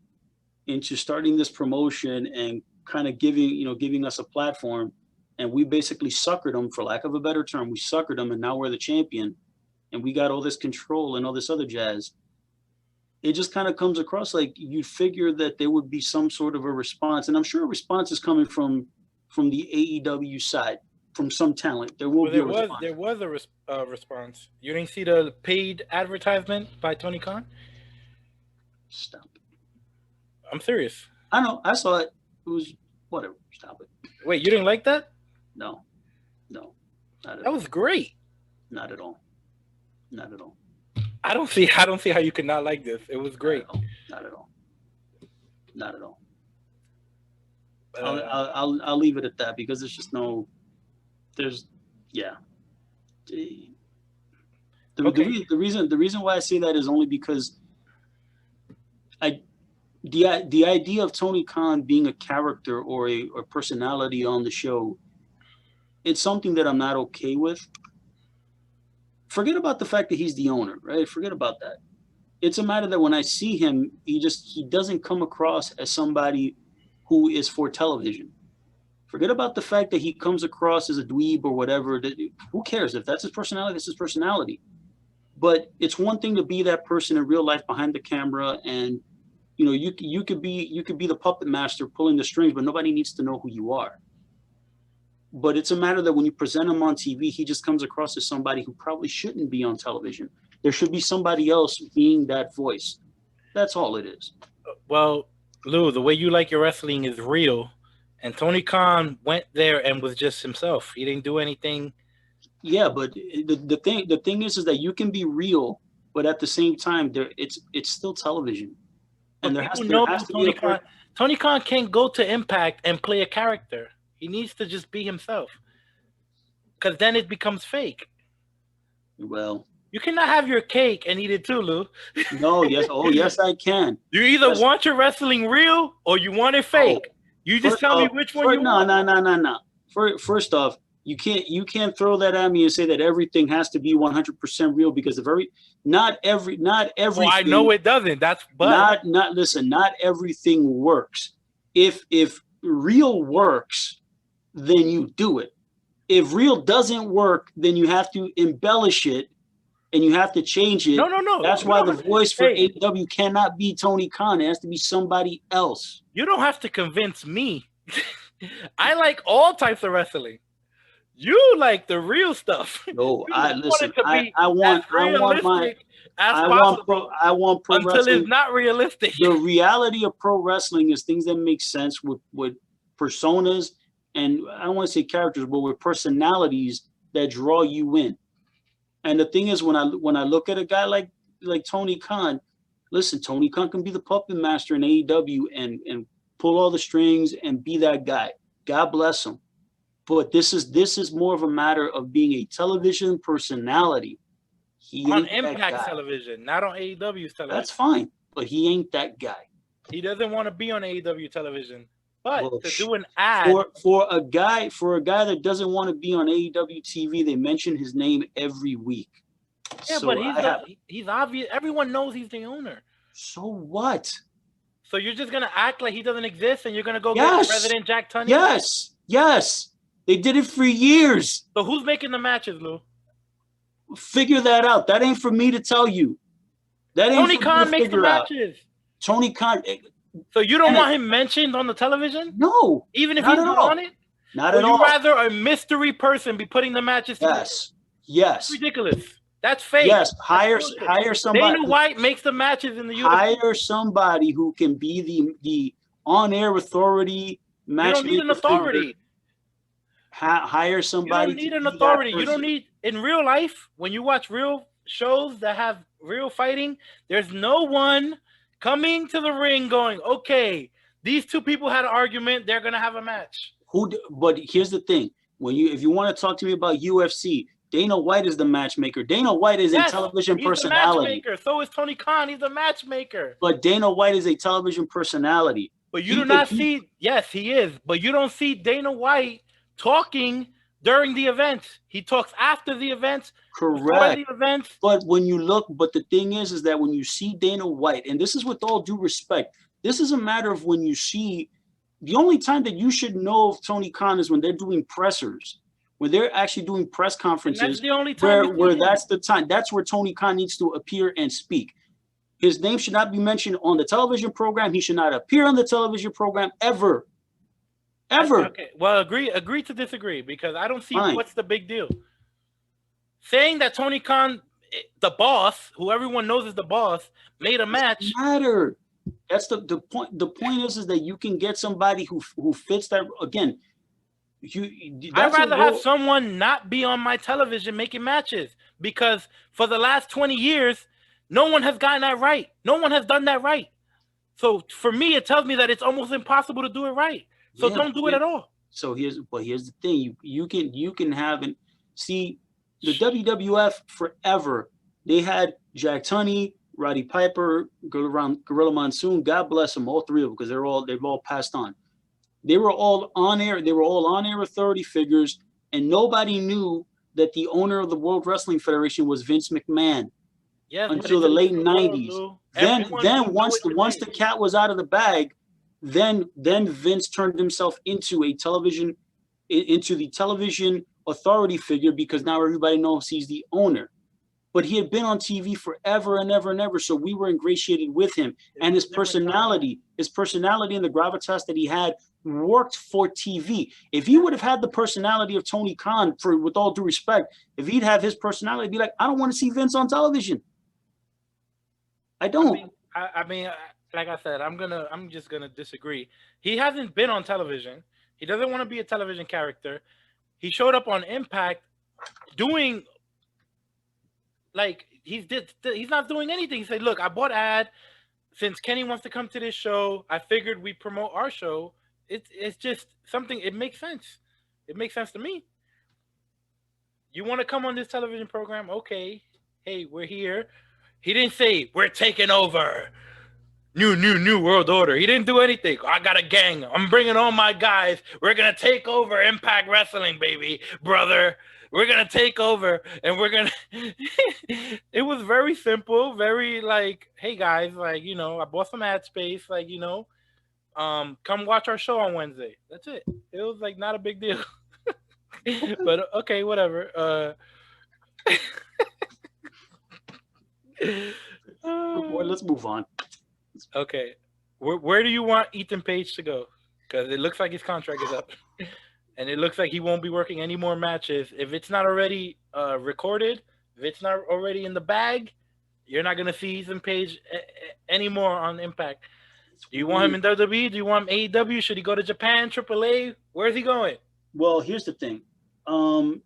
into starting this promotion and kind of giving us a platform, and we basically suckered them, for lack of a better term. We suckered them, and now we're the champion, and we got all this control and all this other jazz. It just kind of comes across like you'd figure that there would be some sort of a response, and I'm sure a response is coming from the AEW side, from some talent. There will be a response. There was a response. You didn't see the paid advertisement by Tony Khan? Stop it. I'm serious. I know. I saw it. It was whatever. Stop it. Wait, you didn't like that? No. Not at all. That was great. Not at all. Not at all. I don't see how you could not like this. It was great. Not at all. Not at all. I'll leave it at that, because there's just no. Yeah. The reason why I say that is only because the idea of Tony Khan being a character or a personality on the show, it's something that I'm not okay with. Forget about the fact that he's the owner, right? Forget about that. It's a matter that when I see him, he doesn't come across as somebody who is for television. Forget about the fact that he comes across as a dweeb or whatever. Who cares? If that's his personality, that's his personality. But it's one thing to be that person in real life behind the camera and, You know, you could be the puppet master pulling the strings, but nobody needs to know who you are. But it's a matter that when you present him on TV, he just comes across as somebody who probably shouldn't be on television. There should be somebody else being that voice. That's all it is. Well, Lou, the way you like your wrestling is real, and Tony Khan went there and was just himself. He didn't do anything. Yeah, but the thing is that you can be real, but at the same time, it's still television, and there has to be Tony Khan can't go to Impact and play a character. He needs to just be himself, because then it becomes fake. Well, you cannot have your cake and eat it too, Lou. No, yes, yes, I can. You either want your wrestling real or you want it fake. You just tell me which one you want. No. First off, you can't throw that at me and say that everything has to be 100% real, because not everything. Well, I know it doesn't. Not everything works. If real works, then you do it. If real doesn't work, then you have to embellish it and you have to change it. No. That's why the voice for AEW cannot be Tony Khan. It has to be somebody else. You don't have to convince me. I like all types of wrestling. You like the real stuff. No, I want pro until wrestling. It's not realistic. The reality of pro wrestling is things that make sense with personas, and I don't want to say characters, but with personalities that draw you in. And the thing is, when I look at a guy like Tony Khan, listen, Tony Khan can be the puppet master in AEW and pull all the strings and be that guy. God bless him. But this is more of a matter of being a television personality. He on Impact television, not on AEW's television. That's fine, but he ain't that guy. He doesn't want to be on AEW television. But to do an ad for a guy that doesn't want to be on AEW TV, they mention his name every week. Yeah, so but he's obvious. Everyone knows he's the owner. So what? So you're just gonna act like he doesn't exist, and you're gonna go get President Jack Tunney? Yes. They did it for years. So who's making the matches, Lou? Figure that out. That ain't for me to tell you. Tony Khan makes the matches. Tony Khan. So you don't want him mentioned on the television? No. Even if he's not on it? Not at all. Would you rather a mystery person be putting the matches together? Yes. That's ridiculous. That's fake. Yes. Hire somebody. Dana White makes the matches in the UFC. Hire somebody who can be the on-air authority matchmaker. You don't need an authority. Hire somebody. You don't need an authority. You don't need, in real life, when you watch real shows that have real fighting, there's no one coming to the ring going, okay, these two people had an argument, they're gonna have a match. But here's the thing: if you want to talk to me about UFC, Dana White is the matchmaker. Dana White is a television personality. He's the matchmaker. So is Tony Khan. He's the matchmaker. But Dana White is a television personality. But you do not see. Yes, he is. But you don't see Dana White talking during the events. He talks after the events. Correct. Before the events. But the thing is that when you see Dana White, and this is with all due respect, this is a matter of when you see, the only time that you should know of Tony Khan is when they're doing pressers, when they're actually doing press conferences. And that's the only time where that's the time. That's where Tony Khan needs to appear and speak. His name should not be mentioned on the television program. He should not appear on the television program ever. Ever. Okay. Well, agree to disagree, because I don't see what's the big deal. Saying that Tony Khan, the boss, who everyone knows is the boss, made a match. Doesn't matter. That's the point. The point is that you can get somebody who fits that. Again, I'd rather have someone not be on my television making matches, because for the last 20 years, no one has gotten that right. No one has done that right. So for me, it tells me that it's almost impossible to do it right. So don't do it at all. So here's the thing: you can have and see the WWF forever. They had Jack Tunney, Roddy Piper, Gorilla Monsoon. God bless them, all three of them, because they've all passed on. They were all on air. They were all on air authority figures, and nobody knew that the owner of the World Wrestling Federation was Vince McMahon. Yes, until the late '90s. Then once the cat was out of the bag, then Vince turned himself into the television authority figure, because now everybody knows he's the owner. but he had been on TV forever and ever and ever. So we were ingratiated with him, and his personality and the gravitas that he had worked for TV. If he would have had the personality of Tony Khan, with all due respect, if he'd have his personality, be like, I don't want to see Vince on television. I don't. I mean, like I said, I'm just gonna disagree. He hasn't been on television. He doesn't want to be a television character. He showed up on Impact doing like he's not doing anything. He said, "Look, I bought ad. Since Kenny wants to come to this show, I figured we promote our show." It's just something. It makes sense. It makes sense to me. You want to come on this television program? Okay. Hey, we're here. He didn't say we're taking over. New world order. He didn't do anything. I got a gang. I'm bringing all my guys. We're gonna take over Impact Wrestling, baby, brother. We're gonna take over, and we're gonna. It was very simple, very like, hey guys, like I bought some ad space, like come watch our show on Wednesday. That's it. It was like not a big deal. But okay, whatever. Boy, let's move on. Okay, where do you want Ethan Page to go? Because it looks like his contract is up, and it looks like he won't be working any more matches. If it's not already recorded, if it's not already in the bag, you're not gonna see Ethan Page anymore on Impact. Do you want him in WWE? Do you want him AEW? Should he go to Japan, AAA? Where's he going? Well, here's the thing. I'm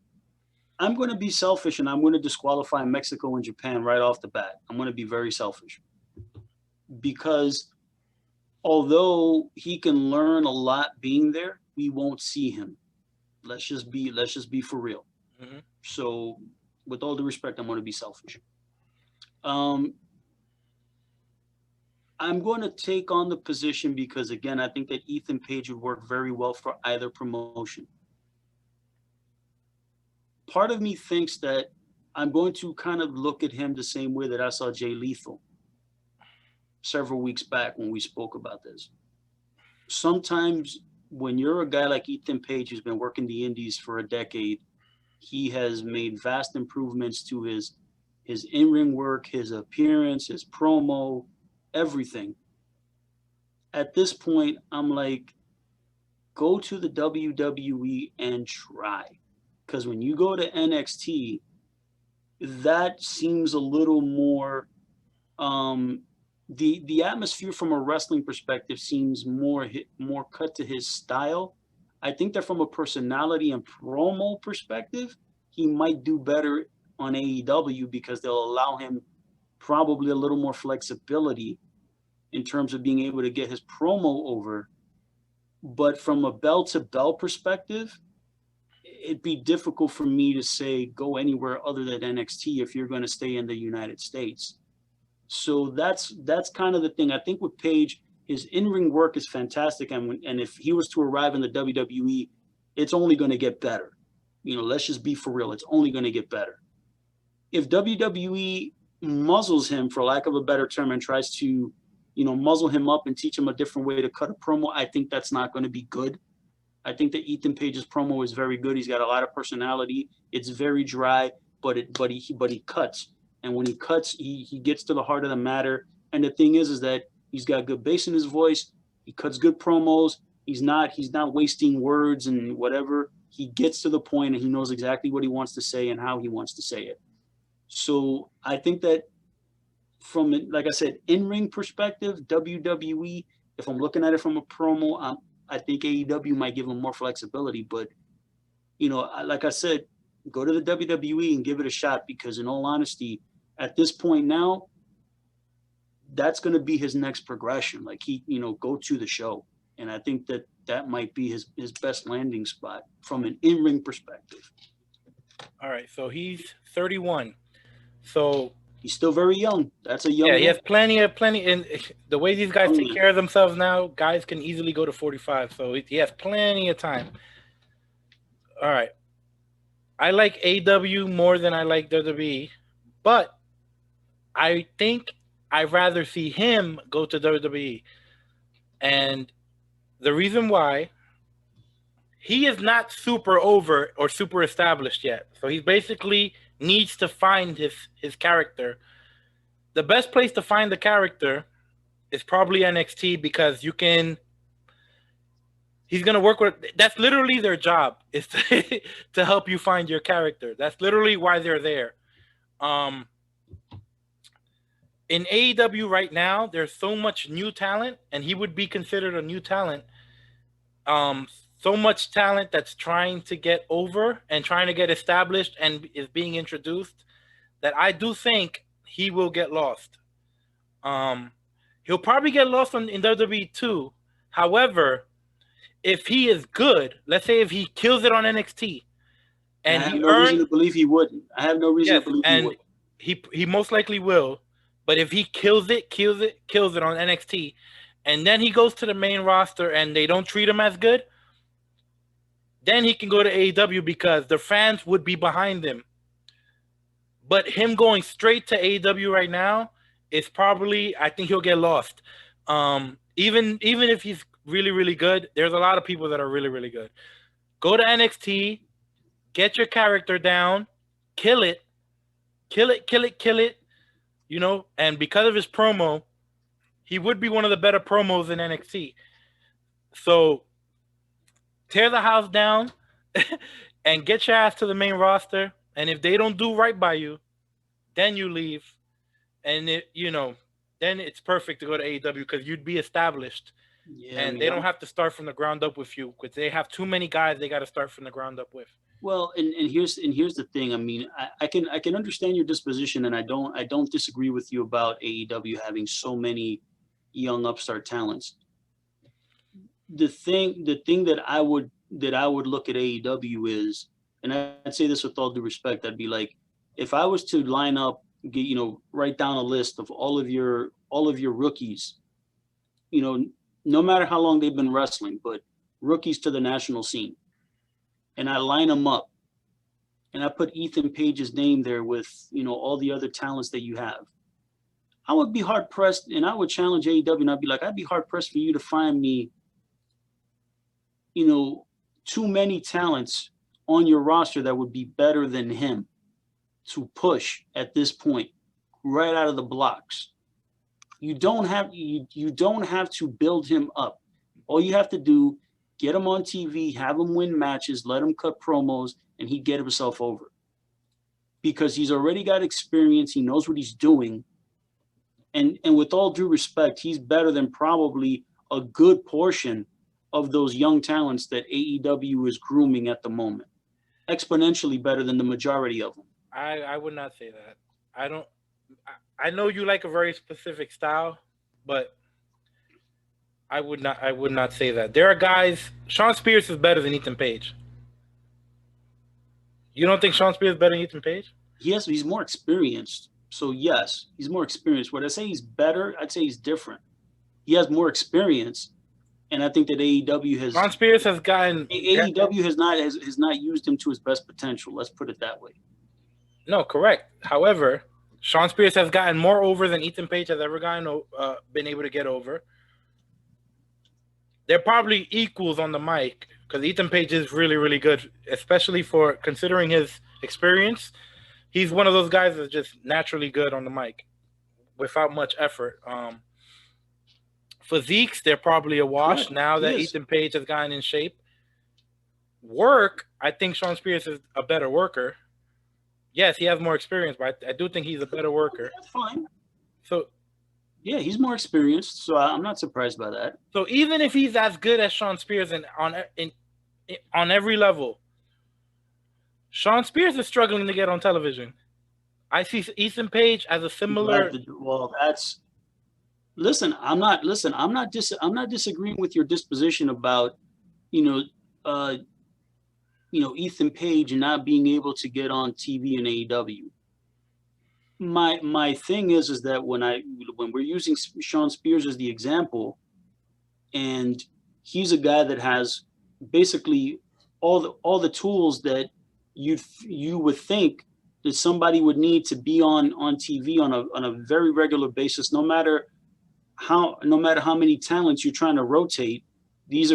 going to be selfish, and I'm going to disqualify Mexico and Japan right off the bat. I'm going to be very selfish. Because although he can learn a lot being there, we won't see him. Let's just be for real. Mm-hmm. So with all due respect, I'm going to be selfish. I'm going to take on the position because, again, I think that Ethan Page would work very well for either promotion. Part of me thinks that I'm going to kind of look at him the same way that I saw Jay Lethal several weeks back when we spoke about this. Sometimes when you're a guy like Ethan Page who's been working the indies for a decade, he has made vast improvements to his in-ring work, his appearance, his promo, everything. At this point, I'm like, go to the WWE and try. Because when you go to NXT, that seems a little more, the atmosphere from a wrestling perspective seems more cut to his style. I think that from a personality and promo perspective, he might do better on AEW because they'll allow him probably a little more flexibility in terms of being able to get his promo over. But from a bell-to-bell perspective, it'd be difficult for me to say go anywhere other than NXT if you're going to stay in the United States. So that's kind of the thing. I think with Page, his in-ring work is fantastic, and if he was to arrive in the WWE, it's only going to get better. Let's just be for real. It's only going to get better. If WWE muzzles him, for lack of a better term, and tries to, muzzle him up and teach him a different way to cut a promo, I think that's not going to be good. I think that Ethan Page's promo is very good. He's got a lot of personality. It's very dry, but he cuts. And when he cuts, he gets to the heart of the matter. And the thing is that he's got good bass in his voice. He cuts good promos. He's not wasting words and whatever. He gets to the point and he knows exactly what he wants to say and how he wants to say it. So I think that from, like I said, in-ring perspective, WWE, if I'm looking at it from a promo, I think AEW might give him more flexibility. But, like I said, go to the WWE and give it a shot because, in all honesty, at this point now, that's going to be his next progression. Like go to the show. And I think that might be his best landing spot from an in-ring perspective. All right. So he's 31. So he's still very young. That's a young. Yeah, he has plenty. And the way these guys take care of themselves now, guys can easily go to 45. So he has plenty of time. All right. I like AEW more than I like WWE, but I think I'd rather see him go to WWE. And the reason why, he is not super over or super established yet. So he's basically needs to find his character. The best place to find the character is probably NXT because you can. He's gonna work with. That's literally their job is to help you find your character. That's literally why they're there. In AEW right now, there's so much new talent, and he would be considered a new talent. So much talent that's trying to get over and trying to get established and is being introduced that I do think he will get lost. He'll probably get lost in WWE too. However, if he is good, let's say if he kills it on NXT, and I have no reason to believe he wouldn't. I have no reason to believe he would. He most likely will. But if he kills it on NXT, and then he goes to the main roster and they don't treat him as good, then he can go to AEW because the fans would be behind him. But him going straight to AEW right now is probably, I think he'll get lost. Even if he's really, really good, there's a lot of people that are really, really good. Go to NXT, get your character down, kill it. You know, and because of his promo, he would be one of the better promos in NXT. So tear the house down and get your ass to the main roster. And if they don't do right by you, then you leave. And then it's perfect to go to AEW because you'd be established. Yeah, and they don't have to start from the ground up with you because they have too many guys they got to start from the ground up with. Well, and here's the thing. I mean, I can understand your disposition, and I don't disagree with you about AEW having so many young upstart talents. The thing that I would look at AEW is, and I'd say this with all due respect, I'd be like, if I was to line up, write down a list of all of your rookies, no matter how long they've been wrestling, but rookies to the national scene. And I line them up, and I put Ethan Page's name there with, all the other talents that you have. I would be hard pressed, and I would challenge AEW, and I'd be like, I'd be hard pressed for you to find me, too many talents on your roster that would be better than him to push at this point, right out of the blocks. You don't have to build him up. All you have to do, get him on TV, have him win matches, let him cut promos, and he'd get himself over. Because he's already got experience, he knows what he's doing. And with all due respect, he's better than probably a good portion of those young talents that AEW is grooming at the moment. Exponentially better than the majority of them. I would not say that. I know you like a very specific style, but I would not say that. There are guys. Sean Spears is better than Ethan Page. You don't think Sean Spears is better than Ethan Page? Yes, he's more experienced. So yes, he's more experienced. When I say he's better, I'd say he's different. He has more experience, and I think that AEW has. Sean Spears has gotten. AEW has not used him to his best potential. Let's put it that way. No, correct. However, Sean Spears has gotten more over than Ethan Page has ever been able to get over. They're probably equals on the mic because Ethan Page is really, really good, especially for considering his experience. He's one of those guys that's just naturally good on the mic without much effort. Physiques, they're probably a wash now that Ethan Page has gotten in shape. Work, I think Sean Spears is a better worker. Yes, he has more experience, but I do think he's a better worker. That's fine. So, yeah, he's more experienced, so I'm not surprised by that. So even if he's as good as Sean Spears on every level, Sean Spears is struggling to get on television. I see Ethan Page as a similar. Listen. I'm not disagreeing with your disposition about, Ethan Page and not being able to get on TV in AEW. My thing is that when we're using Sean Spears as the example, and he's a guy that has basically all the tools that you would think that somebody would need to be on TV on a very regular basis, no matter how many talents you're trying to rotate. He's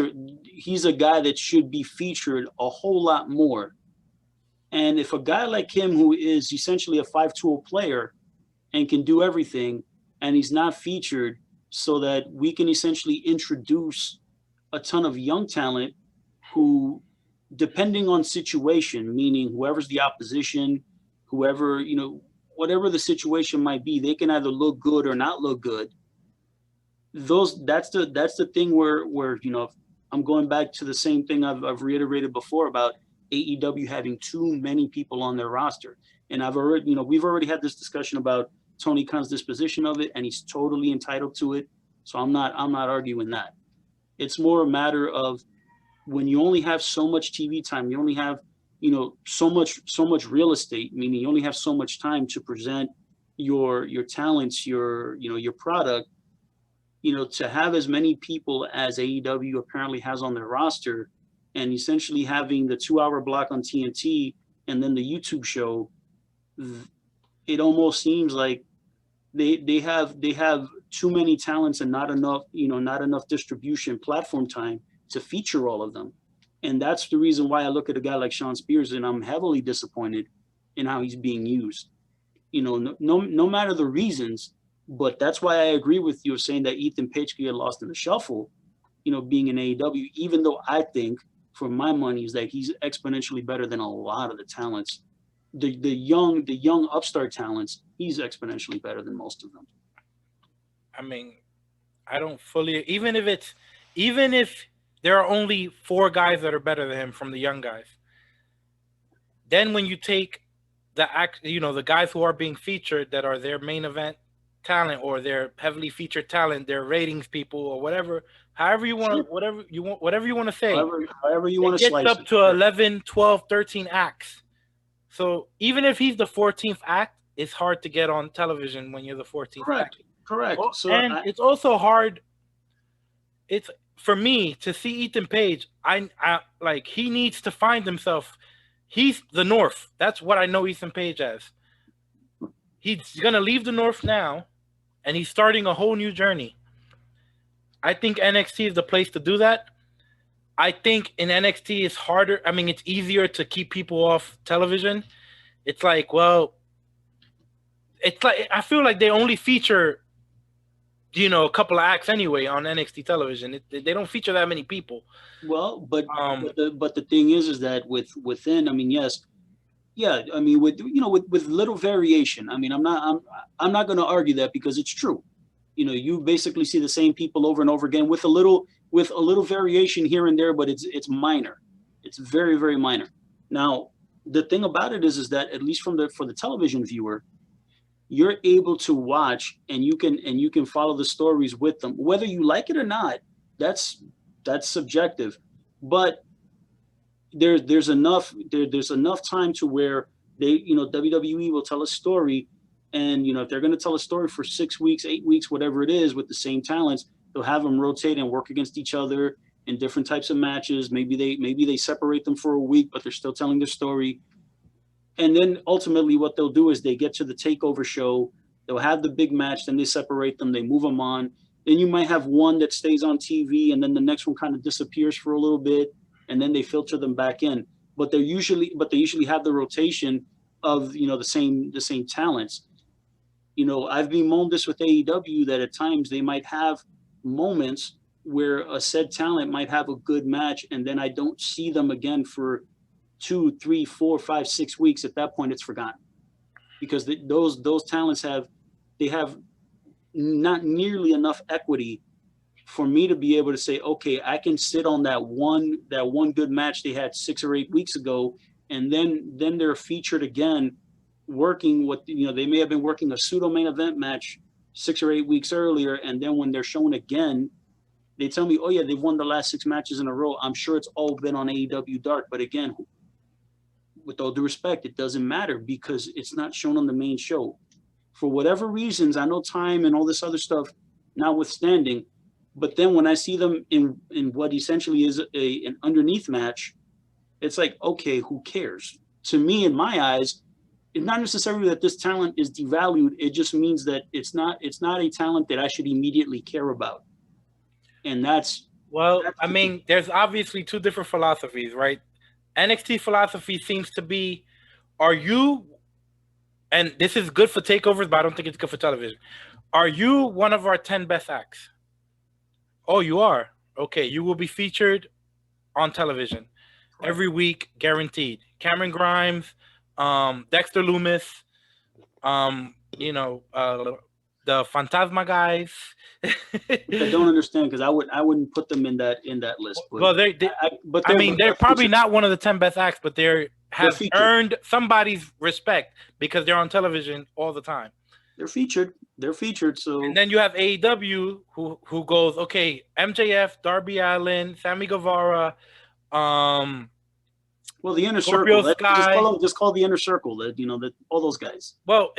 a guy that should be featured a whole lot more And if a guy like him, who is essentially a 5-tool player and can do everything, and he's not featured, so that we can essentially introduce a ton of young talent who, depending on situation, meaning whoever's the opposition, whoever, whatever the situation might be, they can either look good or not look good. That's the thing where I'm going back to the same thing I've reiterated before about AEW having too many people on their roster. And we've already had this discussion about Tony Khan's disposition of it, and he's totally entitled to it. So I'm not arguing that. It's more a matter of, when you only have so much TV time, you only have, so much real estate, meaning you only have so much time to present your talents, your product, to have as many people as AEW apparently has on their roster, and essentially having the 2-hour block on TNT and then the YouTube show, it almost seems like they have too many talents and not enough distribution platform time to feature all of them. And that's the reason why I look at a guy like Shawn Spears and I'm heavily disappointed in how he's being used. No matter the reasons, but that's why I agree with you saying that Ethan Page could get lost in the shuffle, being in AEW, even though I think, for my money, is that he's exponentially better than a lot of the talents. The young upstart talents, he's exponentially better than most of them. I mean, I don't fully, even if there are only 4 guys that are better than him from the young guys, then when you take the guys who are being featured, that are their main event talent or their heavily featured talent, their ratings people or whatever, however you want, whatever you want to say, however you want to slice it, gets up to 11, 12, 13 acts. So even if he's the 14th act, it's hard to get on television when you're the 14th act. Correct. So it's also hard. It's for me to see Ethan Page. I like, he needs to find himself. He's the North. That's what I know Ethan Page as. He's gonna leave the North now, and he's starting a whole new journey. I think NXT is the place to do that. I think in NXT it's harder. I mean, it's easier to keep people off television. It's like, well, it's like, I feel like they only feature, a couple of acts anyway on NXT television. They don't feature that many people. Well, but the thing is that within, I mean, yes, yeah, I mean, with little variation. I mean, I'm not going to argue that, because it's true. You basically see the same people over and over again with a little variation here and there, but it's minor. It's very, very minor. Now, the thing about it is that, at least for the television viewer, you're able to watch and you can follow the stories with them, whether you like it or not. That's subjective, but there's enough time to where WWE will tell a story, and if they're going to tell a story for 6 weeks, 8 weeks, whatever it is, with the same talents, they'll have them rotate and work against each other in different types of matches. Maybe they separate them for a week, but they're still telling their story. And then ultimately what they'll do is they get to the takeover show, they'll have the big match, then they separate them, they move them on. Then you might have one that stays on TV, and then the next one kind of disappears for a little bit, and then they filter them back in. But they usually have the rotation of the same talents. I've bemoaned this with AEW, that at times they might have moments where a said talent might have a good match, and then I don't see them again for 2, 3, 4, 5, 6 weeks. At that point, it's forgotten, because those talents have not nearly enough equity for me to be able to say, okay, I can sit on that one good match they had 6 or 8 weeks ago, and then they're featured again, working what they may have been working a pseudo main event match 6 or 8 weeks earlier, and then when they're shown again, they tell me, oh yeah, they've won the last 6 matches in a row. I'm sure it's all been on AEW Dark, but again, with all due respect, it doesn't matter, because it's not shown on the main show. For whatever reasons, I know time and all this other stuff notwithstanding, but then when I see them in what essentially is an underneath match, it's like, okay, who cares? To me, in my eyes, it's not necessarily that this talent is devalued. It just means that it's not a talent that I should immediately care about. And that's I mean, there's obviously 2 different philosophies, right? NXT philosophy seems to be, are you? And this is good for takeovers, but I don't think it's good for television. Are you one of our 10 best acts? Oh, you are. Okay, you will be featured on television every week, guaranteed. Cameron Grimes, Dexter Loomis, the Fantasma guys. I don't understand because I wouldn't put them in that list. But Well, they're probably featured. not one of the 10 best acts, but they have featured. earned somebody's respect because they're on television all the time. They're featured. They're featured. So And then you have AEW who goes, okay, MJF, Darby Allin, Sammy Guevara, well, the inner Scorpio circle. Sky. Just call the inner circle. That all those guys. Well,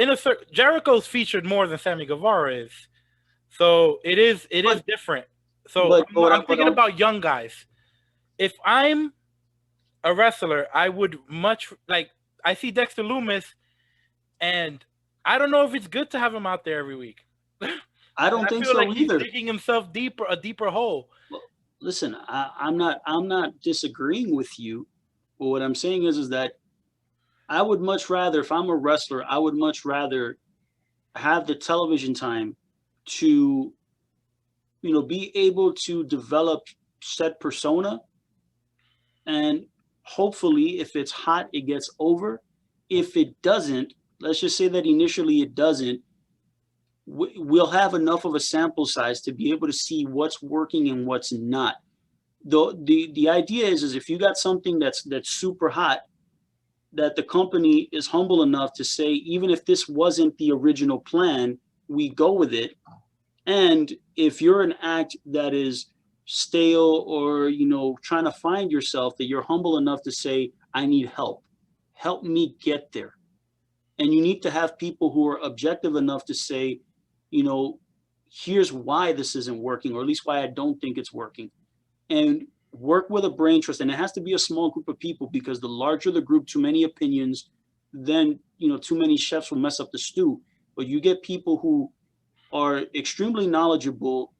Jericho's featured more than Sammy Guevara is, so it is different. So I'm thinking about young guys. If I'm a wrestler, I would much like. I see Dexter Loomis, and I don't know if it's good to have him out there every week. I don't think so like either. He's digging himself a deeper hole. Well, listen, I'm not disagreeing with you. But what I'm saying is that I would much rather, if I'm a wrestler, I would much rather have the television time to, be able to develop said persona. And hopefully, if it's hot, it gets over. If it doesn't, let's just say that initially it doesn't, we'll have enough of a sample size to be able to see what's working and what's not. The idea is if you got something that's super hot, that the company is humble enough to say, even if this wasn't the original plan, we go with it. And if you're an act that is stale or, trying to find yourself, that you're humble enough to say, I need help. Help me get there. And you need to have people who are objective enough to say, here's why this isn't working, or at least why I don't think it's working. And work with a brain trust. And it has to be a small group of people, because the larger the group, too many opinions, then, too many chefs will mess up the stew. But you get people who are extremely knowledgeable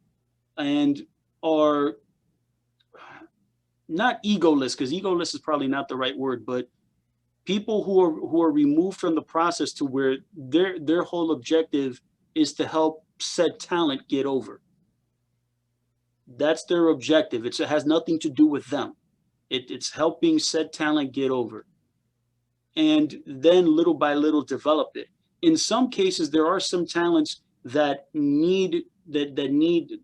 and are not egoless, because egoless is probably not the right word, but people who are removed from the process to where their whole objective is to help said talent get over. That's their objective. It has nothing to do with them. It's helping said talent get over. And then little by little develop it. In some cases, there are some talents that need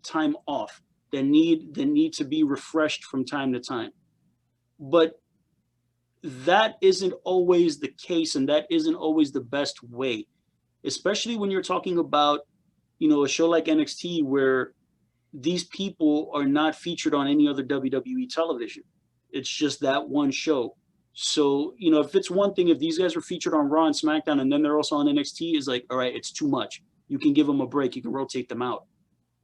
time off, that need to be refreshed from time to time. But that isn't always the case, and that isn't always the best way, especially when you're talking about, a show like NXT where these people are not featured on any other WWE television. It's just that one show. So, if it's one thing, if these guys are featured on Raw and SmackDown and then they're also on NXT, it's like, all right, it's too much. You can give them a break. You can rotate them out.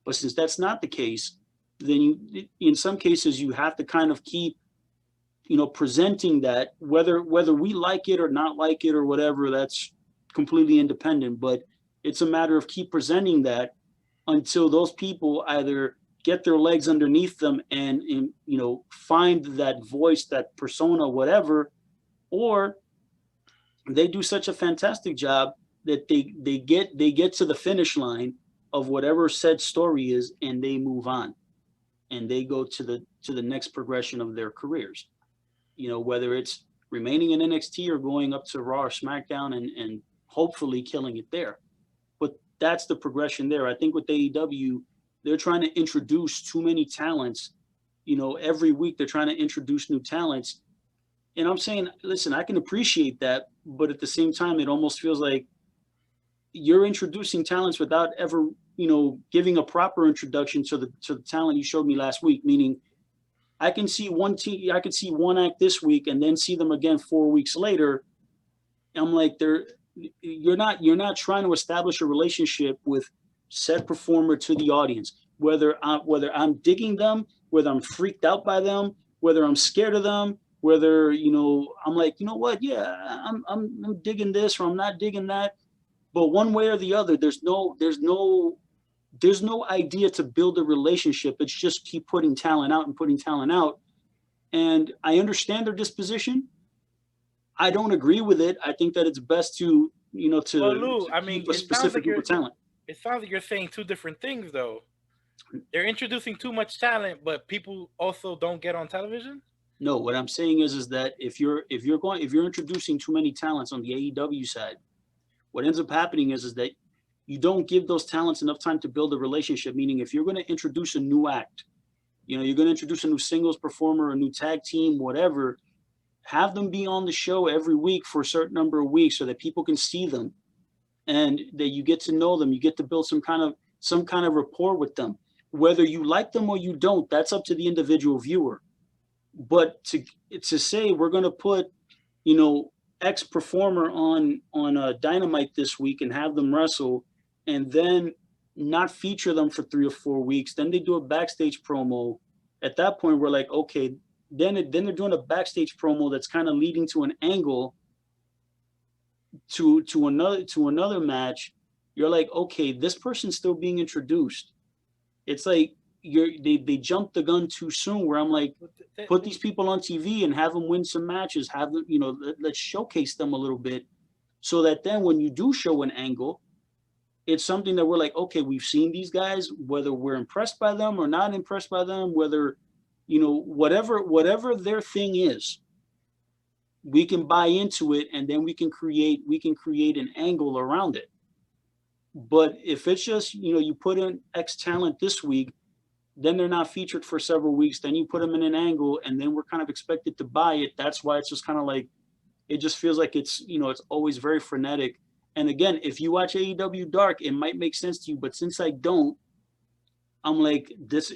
But since that's not the case, then in some cases, you have to kind of keep, presenting that, whether we like it or not like it or whatever, that's completely independent. But it's a matter of keep presenting that until those people either get their legs underneath them and find that voice, that persona, whatever, or they do such a fantastic job that they get to the finish line of whatever said story is, and they move on and they go to the next progression of their careers. Whether it's remaining in NXT or going up to Raw or SmackDown and hopefully killing it there. But that's the progression there. I think with AEW, they're trying to introduce too many talents. Every week they're trying to introduce new talents. And I'm saying, listen, I can appreciate that, but at the same time, it almost feels like you're introducing talents without ever, giving a proper introduction to the talent you showed me last week. Meaning, I can see one team, I could see one act this week and then see them again 4 weeks later. I'm like, you're not trying to establish a relationship with said performer to the audience. Whether I'm digging them, whether I'm freaked out by them, whether I'm scared of them, whether I'm like, what, yeah, I'm digging this or I'm not digging that. But one way or the other, there's no idea to build a relationship. It's just keep putting talent out and putting talent out. And I understand their disposition, I don't agree with it. I think that it's best to Well, Lou, I mean, keep a specific group of talent. it sounds like you're saying two different things, though. They're introducing too much talent, but people also don't get on television. No, what I'm saying is that if you're introducing too many talents on the AEW side, what ends up happening is that you don't give those talents enough time to build a relationship. Meaning, if you're going to introduce a new act, you're going to introduce a new singles performer, a new tag team, whatever, have them be on the show every week for a certain number of weeks so that people can see them and that you get to know them. You get to build some kind of rapport with them. Whether you like them or you don't, that's up to the individual viewer. But to say we're going to put, X performer on Dynamite this week and have them wrestle, and then not feature them for 3 or 4 weeks, then they do a backstage promo. At that point, we're like, okay, then they're doing a backstage promo that's kind of leading to an angle to another match. You're like, okay, this person's still being introduced. It's like they jumped the gun too soon, where I'm like, put these people on TV and have them win some matches, have them, let's showcase them a little bit, so that then when you do show an angle, it's something that we're like, okay, we've seen these guys, whether we're impressed by them or not impressed by them, whether, whatever their thing is, we can buy into it, and then we can create an angle around it. But if it's just, you put in X talent this week, then they're not featured for several weeks, then you put them in an angle, and then we're kind of expected to buy it. That's why it's just kind of like, it just feels like it's, it's always very frenetic. And again, if you watch AEW Dark, it might make sense to you, but since I don't, I'm like, it's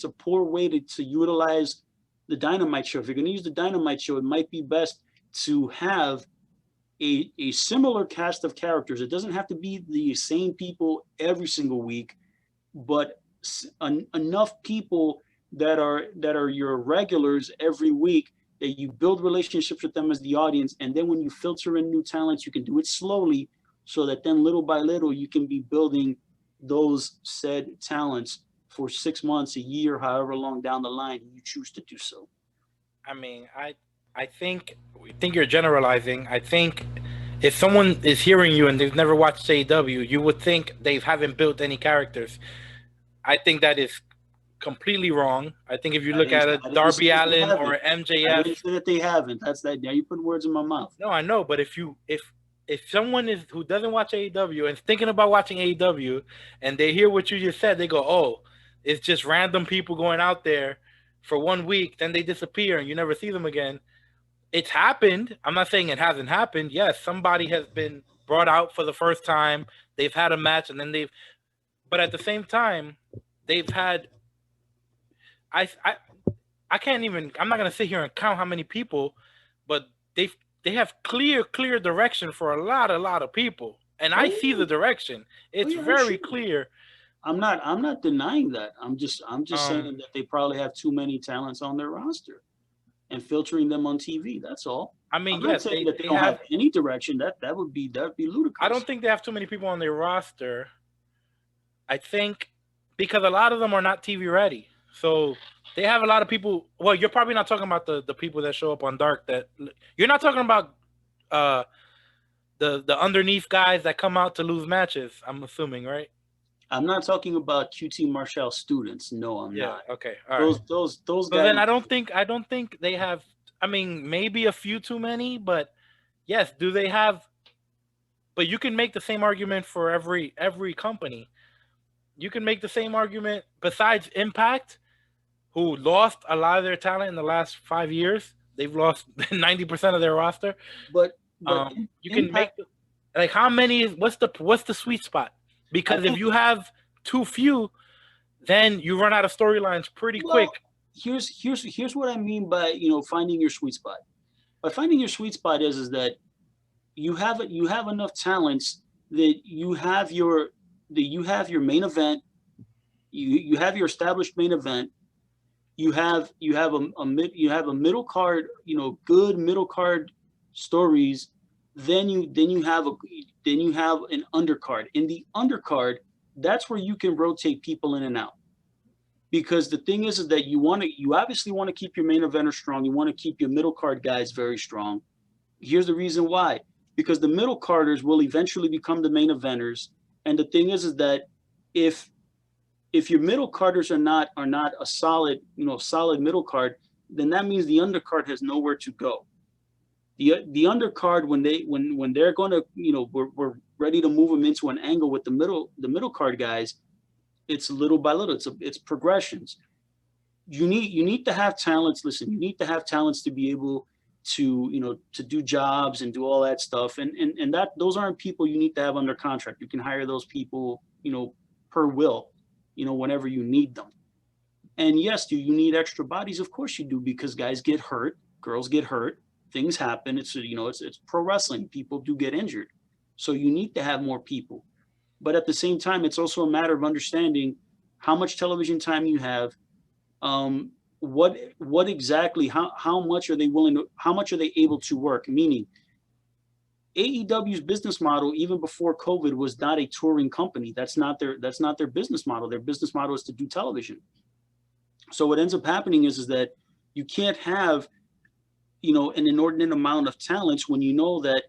a poor way to utilize the Dynamite show. If you're going to use the Dynamite show, it might be best to have a similar cast of characters. It doesn't have to be the same people every single week, but enough people that are your regulars every week, that you build relationships with them as the audience. And then when you filter in new talents, you can do it slowly, so that then little by little, you can be building those said talents for 6 months, a year, however long down the line you choose to do so. I mean, I think you're generalizing. I think if someone is hearing you and they've never watched AEW, you would think they haven't built any characters. I think that is completely wrong. I think if you look at a Darby Allin or MJF, I didn't say that they haven't. That's that. Now you put words in my mouth. No, I know, but if someone who doesn't watch AEW and is thinking about watching AEW, and they hear what you just said, they go, "Oh, it's just random people going out there for 1 week, then they disappear and you never see them again." It's happened. I'm not saying it hasn't happened. Yes, somebody has been brought out for the first time. They've had a match, and then but at the same time, they've had. I can't even. I'm not gonna sit here and count how many people, but they have clear direction for a lot of people, and I see the direction. It's very clear. I'm not denying that. I'm just saying that they probably have too many talents on their roster, and filtering them on TV. That's all. I mean, I'm yes, not saying that they don't have any direction. That would be ludicrous. I don't think they have too many people on their roster. I think because a lot of them are not TV ready. So they have a lot of people. Well, you're probably not talking about the people that show up on Dark. That you're not talking about the underneath guys that come out to lose matches. I'm assuming, right? I'm not talking about QT Marshall students. No, I'm not. Okay. All right. Those guys. But then I don't think they have. I mean, maybe a few too many, but yes, do they have? But you can make the same argument for every company. You can make the same argument besides Impact, who lost a lot of their talent in the last 5 years. They've lost 90% of their roster. But you can make like how many? What's the sweet spot? Because if you have too few, then you run out of storylines pretty quick. Here's what I mean by finding your sweet spot. By finding your sweet spot is that you have enough talents that you have your main event, you have your established main event, you have a middle card, good middle card stories. Then you have an undercard. In the undercard, that's where you can rotate people in and out. because the thing is that you obviously want to keep your main eventer strong. You want to keep your middle card guys very strong. Here's the reason why: because the middle carders will eventually become the main eventers. And the thing is that if your middle carders are not a solid middle card, then that means the undercard has nowhere to go. The undercard, when they're going to, we're ready to move them into an angle with the middle card guys, it's little by little. It's progressions. You need to have talents. Listen, you need to have talents to be able to to do jobs and do all that stuff. And that those aren't people you need to have under contract. You can hire those people, per will, whenever you need them. And yes, do you need extra bodies? Of course you do, because guys get hurt, girls get hurt, things happen. It's pro wrestling. People do get injured. So you need to have more people. But at the same time, it's also a matter of understanding how much television time you have. What exactly, how much are they how much are they able to work? Meaning, AEW's business model, even before COVID, was not a touring company. That's not their business model. Their business model is to do television. So what ends up happening is that you can't have, an inordinate amount of talents when you know that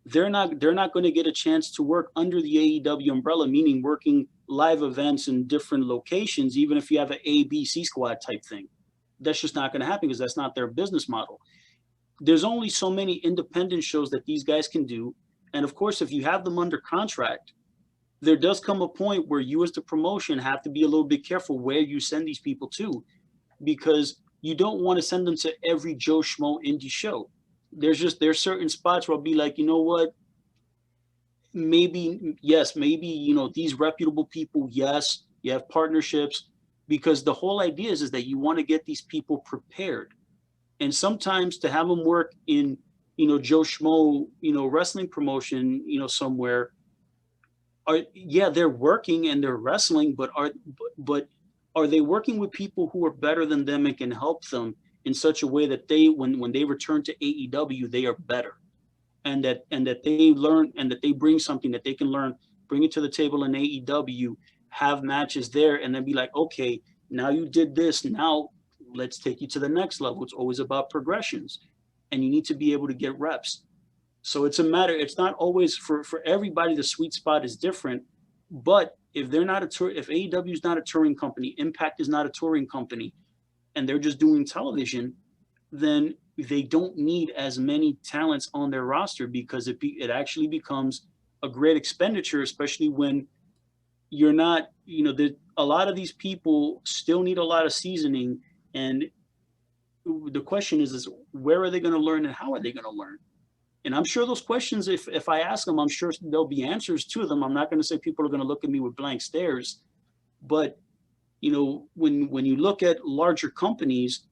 they're not going to get a chance to work under the AEW umbrella, meaning working live events in different locations, even if you have an ABC squad type thing. That's just not going to happen because that's not their business model. There's only so many independent shows that these guys can do. And of course, if you have them under contract, there does come a point where you as the promotion have to be a little bit careful where you send these people to, because you don't want to send them to every Joe Schmo indie show. There's certain spots where I'll be like, you know what? Maybe, these reputable people, yes, you have partnerships, because the whole idea is that you want to get these people prepared. And sometimes to have them work in, Joe Schmo, wrestling promotion, somewhere, they're working and they're wrestling, but are they working with people who are better than them and can help them in such a way that they, when they return to AEW, they are better, and that they learn, and that they bring something that they can learn, bring it to the table in AEW, have matches there, and then be like, okay, now you did this, now let's take you to the next level. It's always about progressions, and you need to be able to get reps. So it's not always for everybody. The sweet spot is different, but if AEW is not a touring company, Impact is not a touring company, and they're just doing television, then they don't need as many talents on their roster, because it actually becomes a great expenditure, especially when you're not, a lot of these people still need a lot of seasoning. And the question is where are they going to learn and how are they going to learn? And I'm sure those questions, if I ask them, I'm sure there'll be answers to them. I'm not going to say people are going to look at me with blank stares, but when you look at larger companies,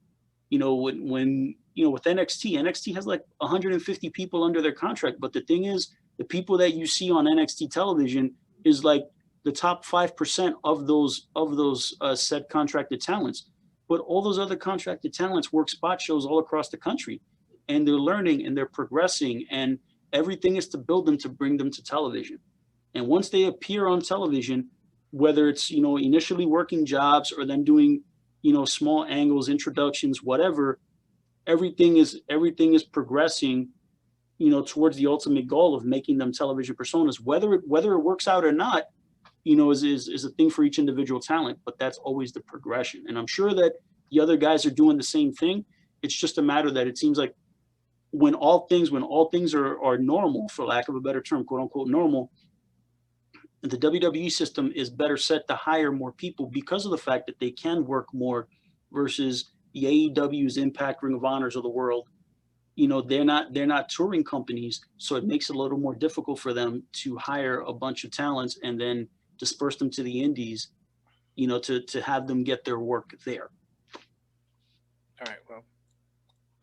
when with NXT has like 150 people under their contract. But the thing is, the people that you see on NXT television is like the top 5% of those said contracted talents. But all those other contracted talents work spot shows all across the country, and they're learning and they're progressing, and everything is to build them, to bring them to television. And once they appear on television, whether it's, initially working jobs or then doing, small angles, introductions, whatever, everything is progressing, towards the ultimate goal of making them television personas. Whether it works out or not, is a thing for each individual talent, but that's always the progression. And I'm sure that the other guys are doing the same thing. It's just a matter that it seems like when all things are normal, for lack of a better term, quote unquote normal, the WWE system is better set to hire more people because of the fact that they can work more versus the AEW's, Impact, Ring of Honors of the world. They're not touring companies, so it makes it a little more difficult for them to hire a bunch of talents and then disperse them to the indies, to have them get their work there. All right, well,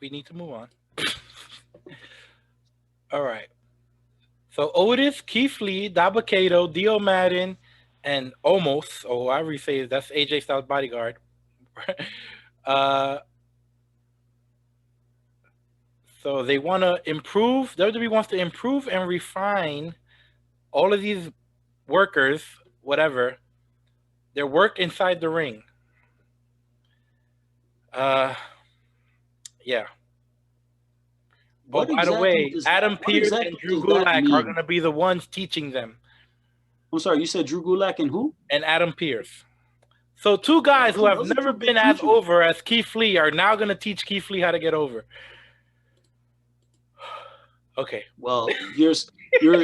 we need to move on. All right. So Otis, Keith Lee, Dabba-Kato, Dio Madden, and Omos, or however you say it, that's AJ Styles' bodyguard. So they want to improve. WWE wants to improve and refine all of these workers, whatever, their work inside the ring. Uh, yeah. Oh, What by the exactly way, does Adam what Pearce and exactly Drew does that Gulak are mean? going to be the ones teaching them. I'm sorry, you said Drew Gulak and who? And Adam Pearce. So two guys who have Those are never two been big as teachers. over as Keith Lee are now going to teach Keith Lee how to get over. Okay. Well, here's your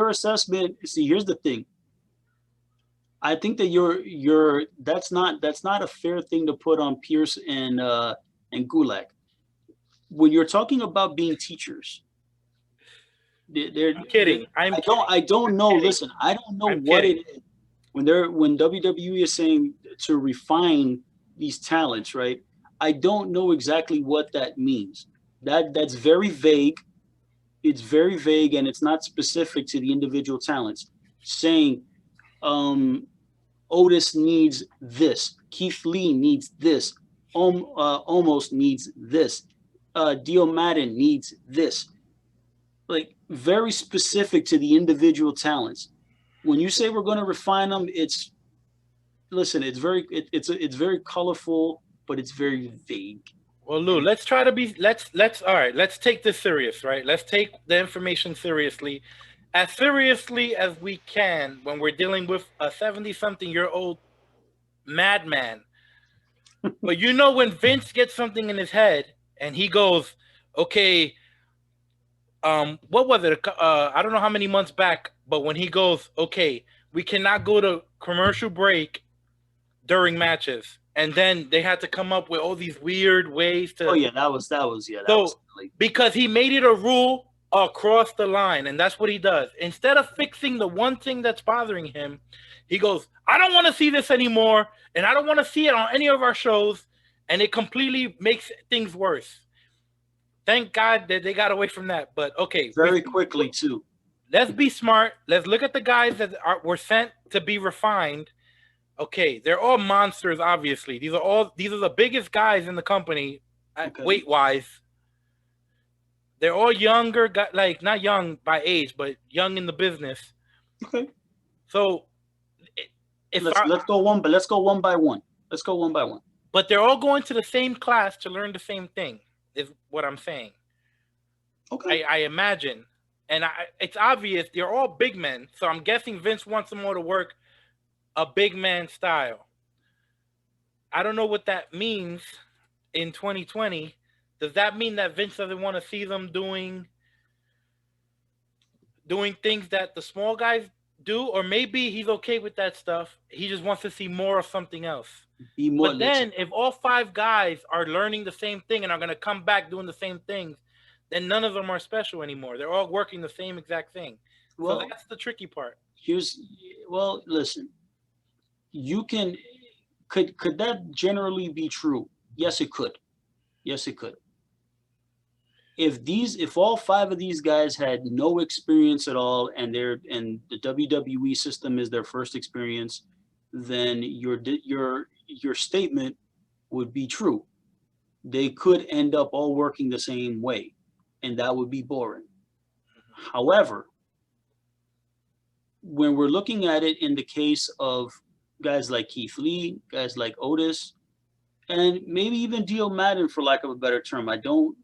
assessment. See, here's the thing. I think that that's not a fair thing to put on Pierce and Gulak. When you're talking about being teachers, I'm kidding. I'm kidding. I don't know. kidding. Listen, I don't know I'm what kidding. it is when WWE is saying to refine these talents, right? I don't know exactly what that means. That's very vague. It's very vague and it's not specific to the individual talents. Saying Otis needs this, Keith Lee needs this, almost needs this, Dio Madden needs this. Like very specific to the individual talents. When you say we're going to refine them, it's listen. It's very colorful, but it's very vague. Well, Lou, And let's try to be let's all right, let's take this serious, right? Let's take the information seriously. As seriously as we can when we're dealing with a 70-something-year-old madman. But you know when Vince gets something in his head and he goes, "Okay, what was it? I don't know how many months back, but when he goes, "Okay, we cannot go to commercial break during matches." And then they had to come up with all these weird ways to. oh yeah, that was So like because he made it a rule across the line, and that's what he does. Instead of fixing the one thing that's bothering him, he goes, "I don't want to see this anymore, and I don't want to see it on any of our shows," and it completely makes things worse. Thank God that they got away from that. But okay, very quickly too. let's be smart. Let's look at the guys that were sent to be refined. Okay, they're all monsters. Obviously, these are the biggest guys in the company, Okay. weight wise. They're all younger, like not young by age, but young in the business. Okay. So, Let's go one, but let's go one by one. Let's go one by one. But they're all going to the same class to learn the same thing. Is what I'm saying. Okay. I imagine, and it's obvious they're all big men. So I'm guessing Vince wants them all to work a big man style. I don't know what that means in 2020. Does that mean that Vince doesn't want to see them doing things that the small guys do? Or maybe he's okay with that stuff. He just wants to see more of something else. Be more. But then if all five guys are learning the same thing and are going to come back doing the same things, then none of them are special anymore. They're all working the same exact thing. Well, so that's the tricky part. Listen, you can, could that generally be true? Yes, it could. Yes, it could. If all five of these guys had no experience at all and the WWE system is their first experience, then your statement would be true. They could end up all working the same way, and that would be boring. However, when we're looking at it in the case of guys like Keith Lee, guys like Otis, and maybe even Dio Madden, for lack of a better term, I don't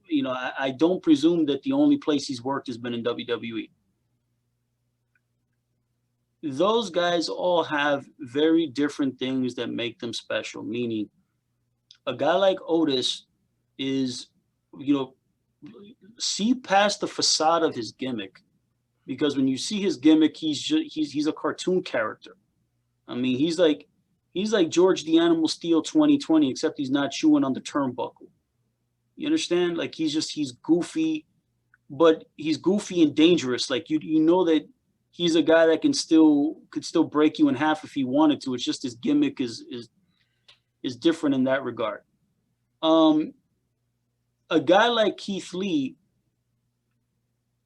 presume that the only place he's worked has been in WWE. Those guys all have very different things that make them special, meaning a guy like Otis is, see past the facade of his gimmick, because when you see his gimmick, he's a cartoon character. I mean, he's like George the Animal Steel 2020, except he's not chewing on the turnbuckle. You understand? Like he's goofy, but he's goofy and dangerous. Like you know that he's a guy that could still break you in half if he wanted to. It's just his gimmick is different in that regard. A guy like Keith Lee,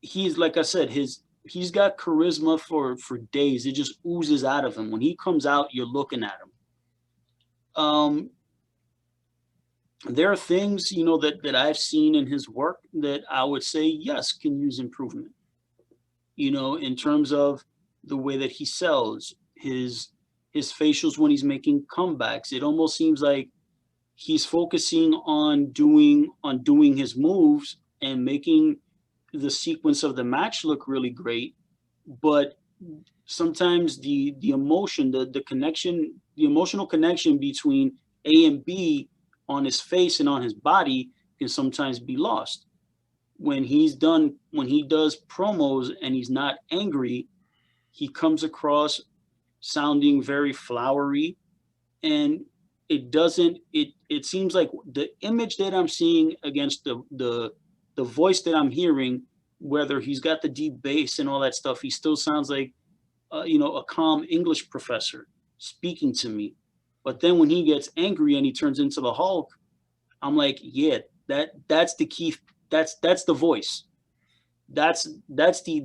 he's, like I said, he's got charisma for days. It just oozes out of him. When he comes out, you're looking at him. There are things, that I've seen in his work that I would say, yes, can use improvement. In terms of the way that he sells, his his facials when he's making comebacks. It almost seems like he's focusing on doing his moves and making the sequence of the match look really great, but sometimes the emotion, the connection, the emotional connection between A and B on his face and on his body can sometimes be lost. When he does promos and he's not angry, he comes across sounding very flowery, and it seems like the image that I'm seeing against the voice that I'm hearing, whether he's got the deep bass and all that stuff, he still sounds like a calm English professor speaking to me. But then when he gets angry and he turns into the Hulk, I'm like, yeah, that's the Keith, that's the voice. That's the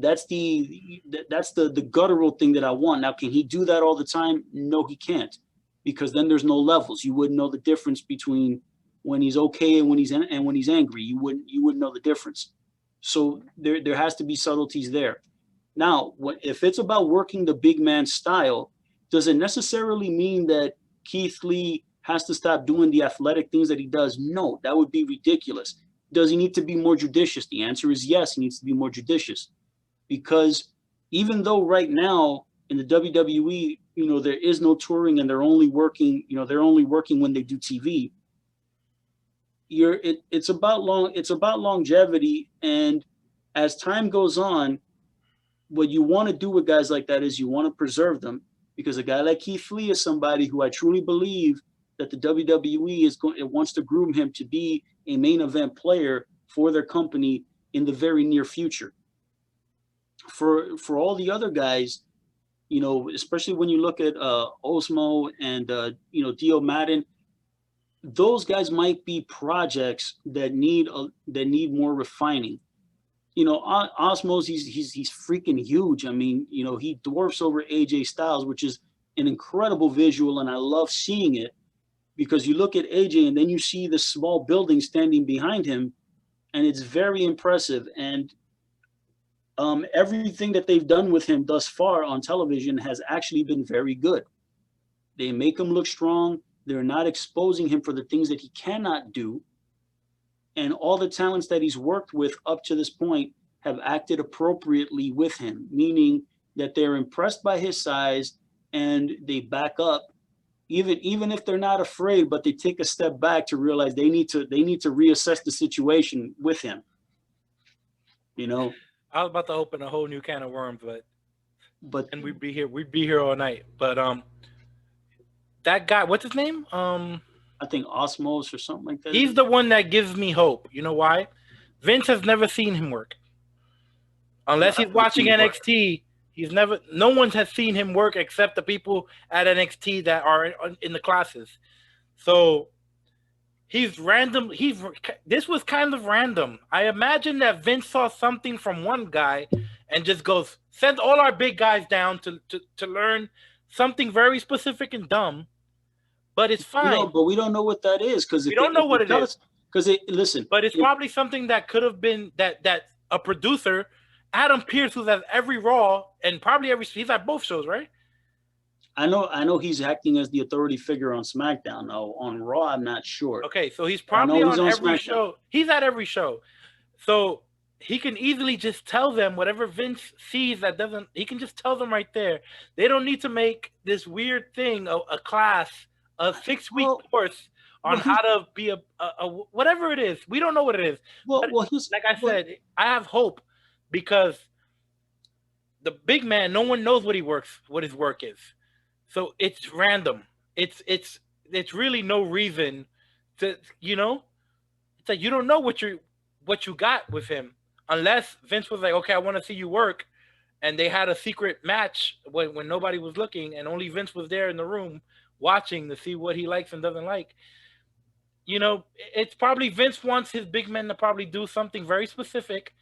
guttural thing that I want. Now, can he do that all the time? No, he can't, because then there's no levels. You wouldn't know the difference between when he's okay and when he's angry. You wouldn't know the difference. So there has to be subtleties there. Now, if it's about working the big man style, does it necessarily mean that Keith Lee has to stop doing the athletic things that he does? No, that would be ridiculous. Does he need to be more judicious? The answer is yes, he needs to be more judicious. Because even though right now in the WWE, there is no touring and they're only working when they do TV, it's about longevity. And as time goes on, what you want to do with guys like that is you want to preserve them, because a guy like Keith Lee is somebody who I truly believe that the WWE wants to groom him to be a main event player for their company in the very near future. For all the other guys, especially when you look at Osmo and Dio Madden, those guys might be projects that need more refining. Osmos, he's freaking huge. I mean, he dwarfs over AJ Styles, which is an incredible visual, and I love seeing it, because you look at AJ and then you see the small building standing behind him, and it's very impressive. And everything that they've done with him thus far on television has actually been very good. They make him look strong. They're not exposing him for the things that he cannot do. And all the talents that he's worked with up to this point have acted appropriately with him, meaning that they're impressed by his size and they back up, even if they're not afraid, but they take a step back to realize they need to reassess the situation with him. I was about to open a whole new can of worms, and we'd be here all night. But that guy, what's his name? I think Osmos or something like that. He's the one that gives me hope. You know why? Vince has never seen him work. Unless he's watching NXT, no one has seen him work except the people at NXT that are in the classes. So he's random. This was kind of random. I imagine that Vince saw something from one guy and just goes, send all our big guys down to learn something very specific and dumb. But it's fine. But we don't know what that is, because we don't know what it is. Listen. But it's probably something that could have been that a producer, Adam Pearce, who's at every Raw and probably he's at both shows, right? I know he's acting as the authority figure on SmackDown. Now on Raw, I'm not sure. Okay, so he's probably on every show. He's at every show, so he can easily just tell them whatever Vince sees that doesn't. He can just tell them right there. They don't need to make this weird thing a class. A 6-week course on how to be a whatever it is. We don't know what it is. Like I said, I have hope, because the big man, no one knows what his work is. So it's random. It's really no reason to, it's like you don't know what you got with him, unless Vince was like, okay, I want to see you work, and they had a secret match when nobody was looking and only Vince was there in the room watching to see what he likes and doesn't like. It's probably Vince wants his big men to probably do something very specific,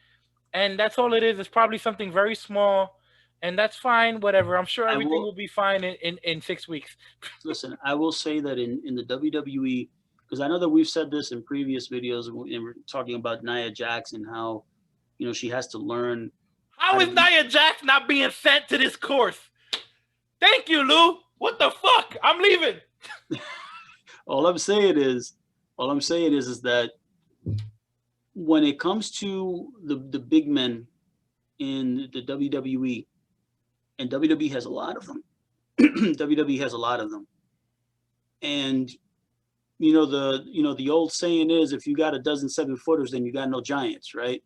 and that's all it is. It's probably something very small, and that's fine, whatever. I'm sure everything will be fine in 6 weeks. Listen, I will say that in the WWE, because I know that we've said this in previous videos, and we're talking about Nia Jax and how, she has to learn. How is Nia Jax not being sent to this course? Thank you, Lou. What the fuck? I'm leaving. All I'm saying is that when it comes to the big men in the WWE, and WWE has a lot of them. WWE has a lot of them. And the old saying is, if you got a dozen 7-footers, then you got no giants, right?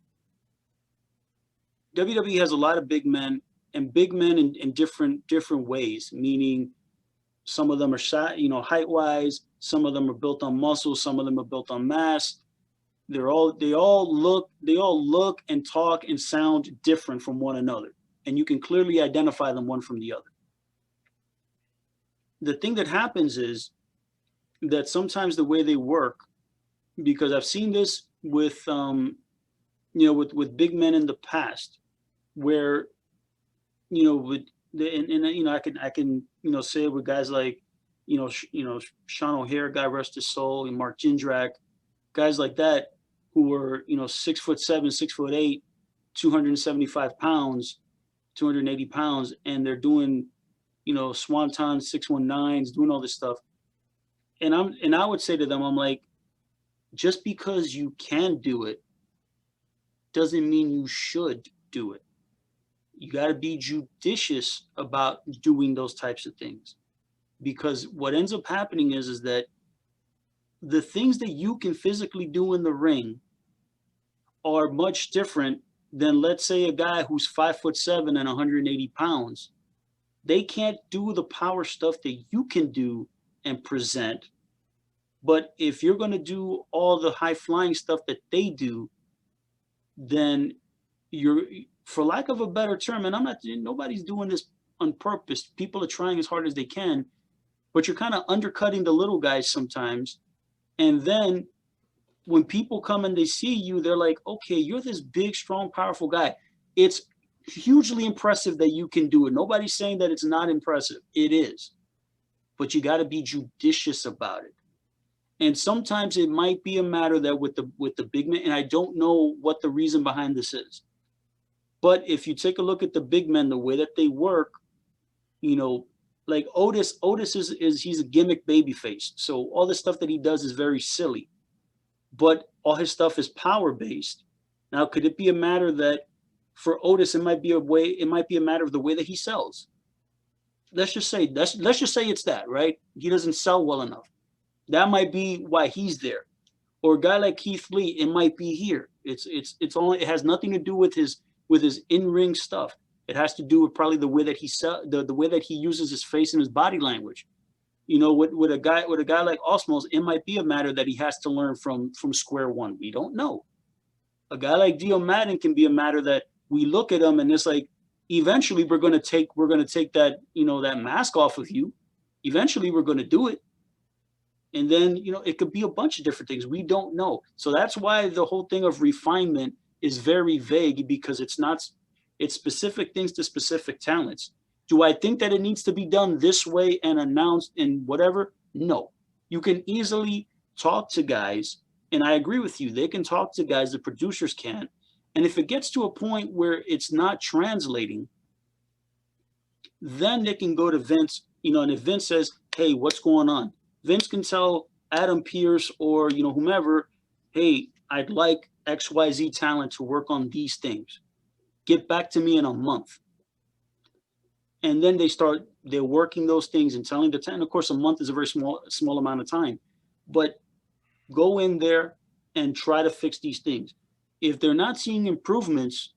WWE has a lot of big men, and big men in different ways, meaning some of them are shot, height wise, some of them are built on muscle, some of them are built on mass. They all look and talk and sound different from one another, and you can clearly identify them one from the other. The thing that happens is that sometimes the way they work, because I've seen this with with big men in the past, where I can say it with guys like Sean O'Hare, God rest his soul, and Mark Jindrak, guys like that who were 6'7", 6'8", 275 pounds, 280 pounds, and they're doing swanton 619s, doing all this stuff. And I would say to them, I'm like, just because you can do it doesn't mean you should do it. You got to be judicious about doing those types of things, because what ends up happening is that the things that you can physically do in the ring are much different than, let's say, a guy who's 5'7" and 180 pounds. They can't do the power stuff that you can do and present. But if you're going to do all the high flying stuff that they do, then you're, for lack of a better term, and nobody's doing this on purpose. People are trying as hard as they can, but you're kind of undercutting the little guys sometimes. And then when people come and they see you, they're like, okay, you're this big, strong, powerful guy. It's hugely impressive that you can do it. Nobody's saying that it's not impressive. It is. But you got to be judicious about it. And sometimes it might be a matter that with the big men, and I don't know what the reason behind this is, but if you take a look at the big men, the way that they work, like Otis is he's a gimmick babyface. So all the stuff that he does is very silly, but all his stuff is power based. Now, could it be a matter that for Otis, it might be a matter of the way that he sells? Let's just say it's that, right? He doesn't sell well enough. That might be why he's there. Or a guy like Keith Lee, it might be here. It has nothing to do with his in-ring stuff. It has to do with probably the way that the way that he uses his face and his body language. With a guy like Osmos, it might be a matter that he has to learn from square one. We don't know. A guy like Dio Madden can be a matter that we look at him and it's like, eventually we're gonna take that that mask off of you. Eventually we're gonna do it. And then, it could be a bunch of different things. We don't know. So that's why the whole thing of refinement is very vague, because it's specific things to specific talents. Do I think that it needs to be done this way and announced and whatever? No. You can easily talk to guys, and I agree with you. They can talk to guys, the producers can. And if it gets to a point where it's not translating, then they can go to Vince, and if Vince says, hey, what's going on? Vince can tell Adam Pearce or whomever, hey, I'd like XYZ talent to work on these things. Get back to me in a month. And then they're working those things and telling the talent. Of course, a month is a very small amount of time. But go in there and try to fix these things. If they're not seeing improvements,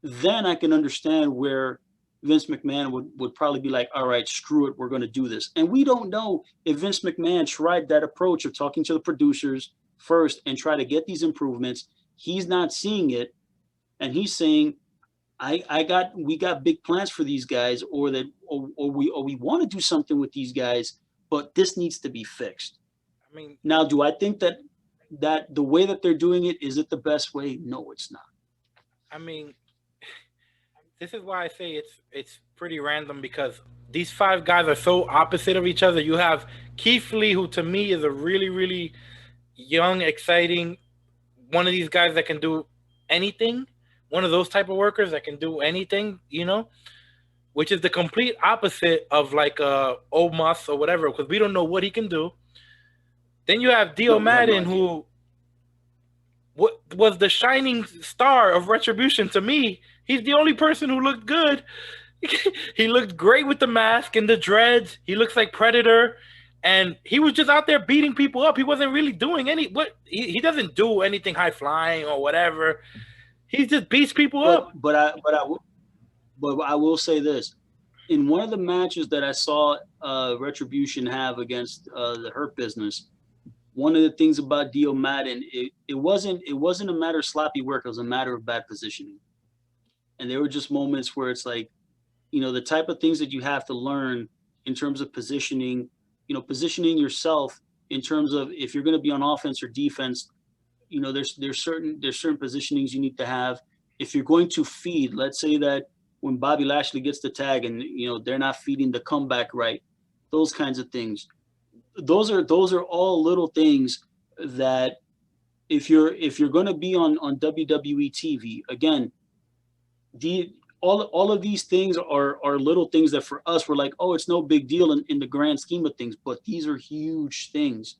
then I can understand where Vince McMahon would probably be like, all right, screw it, we're going to do this. And we don't know if Vince McMahon tried that approach of talking to the producers first and try to get these improvements. He's not seeing it. And he's saying, we got big plans for these guys, or we want to do something with these guys, but this needs to be fixed. I mean, now, do I think that the way that they're doing it, is it the best way? No, it's not. I mean, this is why I say it's pretty random, because these five guys are so opposite of each other. You have Keith Lee, who to me is a really, really young, exciting, one of these guys that can do anything, one of those type of workers that can do anything, which is the complete opposite of like Omos or whatever, because we don't know what he can do. Then you have Dio Madden, who was the shining star of Retribution to me. He's the only person who looked good. He looked great with the mask and the dreads. He looks like Predator, and he was just out there beating people up. He wasn't really doing he doesn't do anything high flying or whatever. He just beats people up. But I will say this: in one of the matches that I saw Retribution have against the Hurt Business, one of the things about Dio Madden, it wasn't a matter of sloppy work. It was a matter of bad positioning, and there were just moments where it's like, the type of things that you have to learn in terms of positioning, positioning yourself in terms of if you're going to be on offense or defense, there's certain positionings you need to have. If you're going to feed, let's say that when Bobby Lashley gets the tag and, they're not feeding the comeback right, those kinds of things. Those are all little things that if you're going to be on WWE TV, again, all of these things are little things that for us, we're like, oh, it's no big deal in the grand scheme of things, but these are huge things.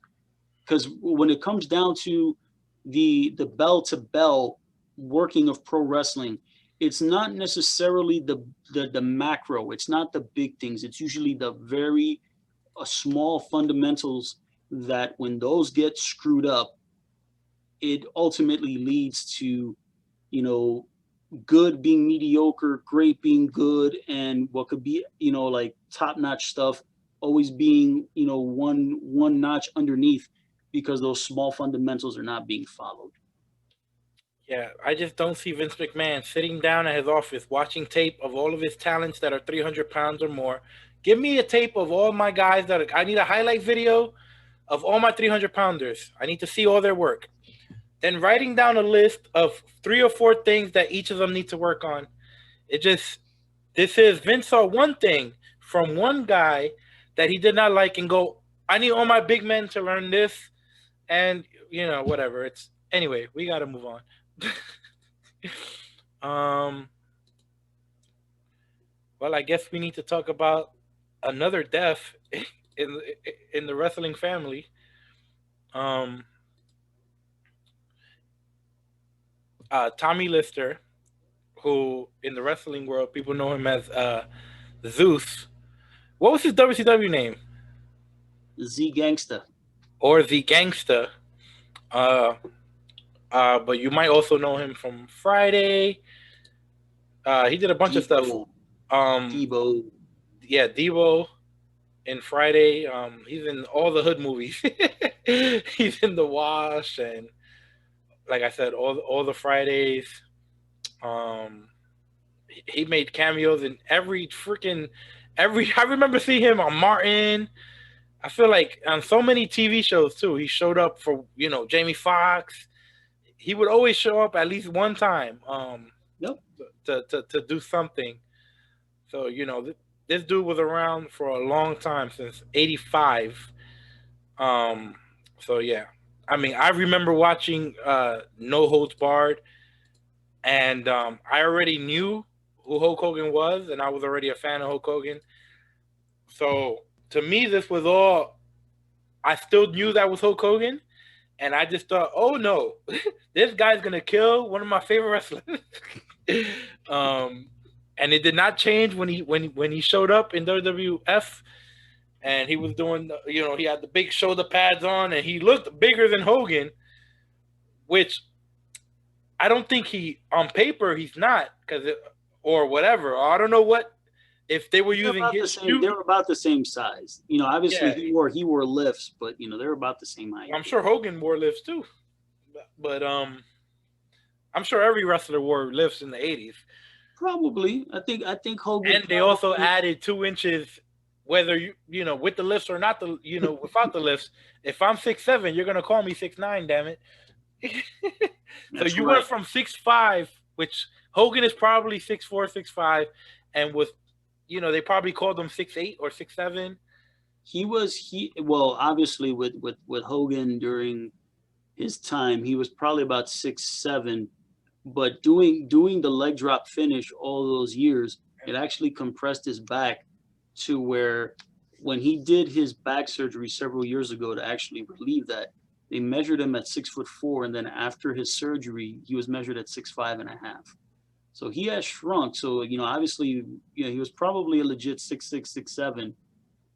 Because when it comes down to the bell to bell working of pro wrestling, it's not necessarily the macro, it's not the big things, it's usually the very small fundamentals that when those get screwed up, it ultimately leads to, good being mediocre, great being good, and what could be, like top-notch stuff always being, one notch underneath because those small fundamentals are not being followed. Yeah, I just don't see Vince McMahon sitting down at his office watching tape of all of his talents that are 300 pounds or more. Give me a tape of all my guys I need a highlight video of all my 300 pounders. I need to see all their work. Then writing down a list of 3 or 4 things that each of them need to work on. This is Vince saw one thing from one guy that he did not like and go, I need all my big men to learn this, and whatever. Anyway, we got to move on. Well, I guess we need to talk about another death in the wrestling family. Tommy Lister, who in the wrestling world people know him as Zeus. What was his WCW name? Z Gangsta. Or The Gangsta. But you might also know him from Friday. He did a bunch of stuff. Debo. Yeah, Debo in Friday. He's in all the hood movies. He's in The Wash and, like I said, all the Fridays. He made cameos in every. I remember seeing him on Martin. I feel like on so many TV shows too. He showed up for Jamie Foxx. He would always show up at least one time. Yep. To do something. So this dude was around for a long time, since '85. So yeah. I mean, I remember watching No Holds Barred, and I already knew who Hulk Hogan was, and I was already a fan of Hulk Hogan. So to me, this was all. I still knew that was Hulk Hogan, and I just thought, oh no, this guy's gonna kill one of my favorite wrestlers. And it did not change when he showed up in WWF. And he was doing, he had the big shoulder pads on, and he looked bigger than Hogan, which I don't think on paper, he's not, or whatever. Or I don't know if they were using his shoe. They were about the same size. Obviously he wore lifts, but they were about the same height. I'm sure Hogan wore lifts too, but I'm sure every wrestler wore lifts in the 80s. Probably. I think Hogan. And they also added 2 inches. Whether with the lifts or not, without the lifts. If I'm 6'7", you're gonna call me 6'9", damn it. So you went from 6'5", which Hogan is probably 6'4", 6'5", and with, they probably called him 6'8" or 6'7". Well, obviously with Hogan during his time, he was probably about 6'7", but doing the leg drop finish all those years, It actually compressed his back to where when he did his back surgery several years ago to actually relieve that, they measured him at 6'4", and then after his surgery, he was measured at 6'5.5". So he has shrunk. So, obviously, he was probably a legit 6'6",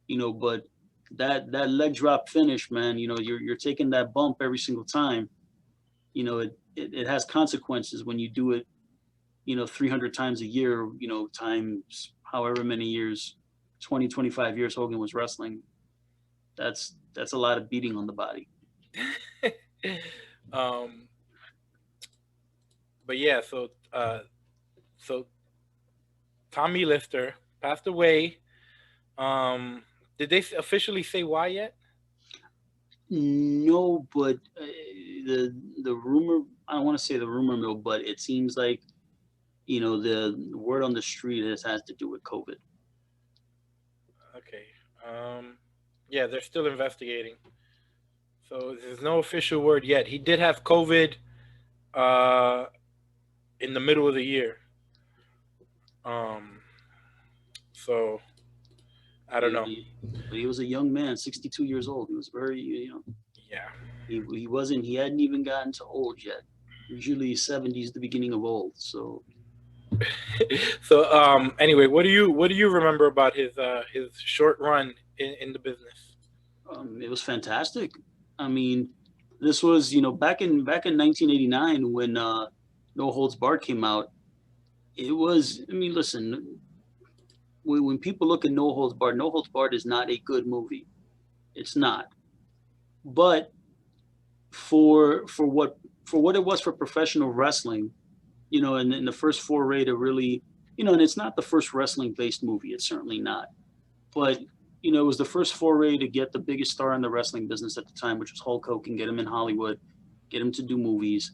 6'7", but that leg drop finish, man, you're taking that bump every single time. It has consequences when you do it, 300 times a year, times however many years, 20, 25 years Hogan was wrestling. That's a lot of beating on the body. But yeah, so Tommy Lister passed away. Did they officially say why yet? No, but the rumor, I don't want to say the rumor mill, but it seems like, the word on the street has to do with COVID. Okay. Yeah, they're still investigating. So there's no official word yet. He did have COVID in the middle of the year. So I don't know. But he was a young man, 62 years old. He was very, Yeah. He hadn't even gotten to old yet. Usually 70s, the beginning of old. So So anyway, what do you remember about his short run in the business? it was fantastic. I mean, this was, back in 1989 when No Holds Barred came out. It was, I mean, listen, when people look at No Holds Barred is not a good movie. It's not. But for what it was for professional wrestling, and in the first foray to really, and it's not the first wrestling based movie. It's certainly not. But it was the first foray to get the biggest star in the wrestling business at the time, which was Hulk Hogan, get him in Hollywood, get him to do movies.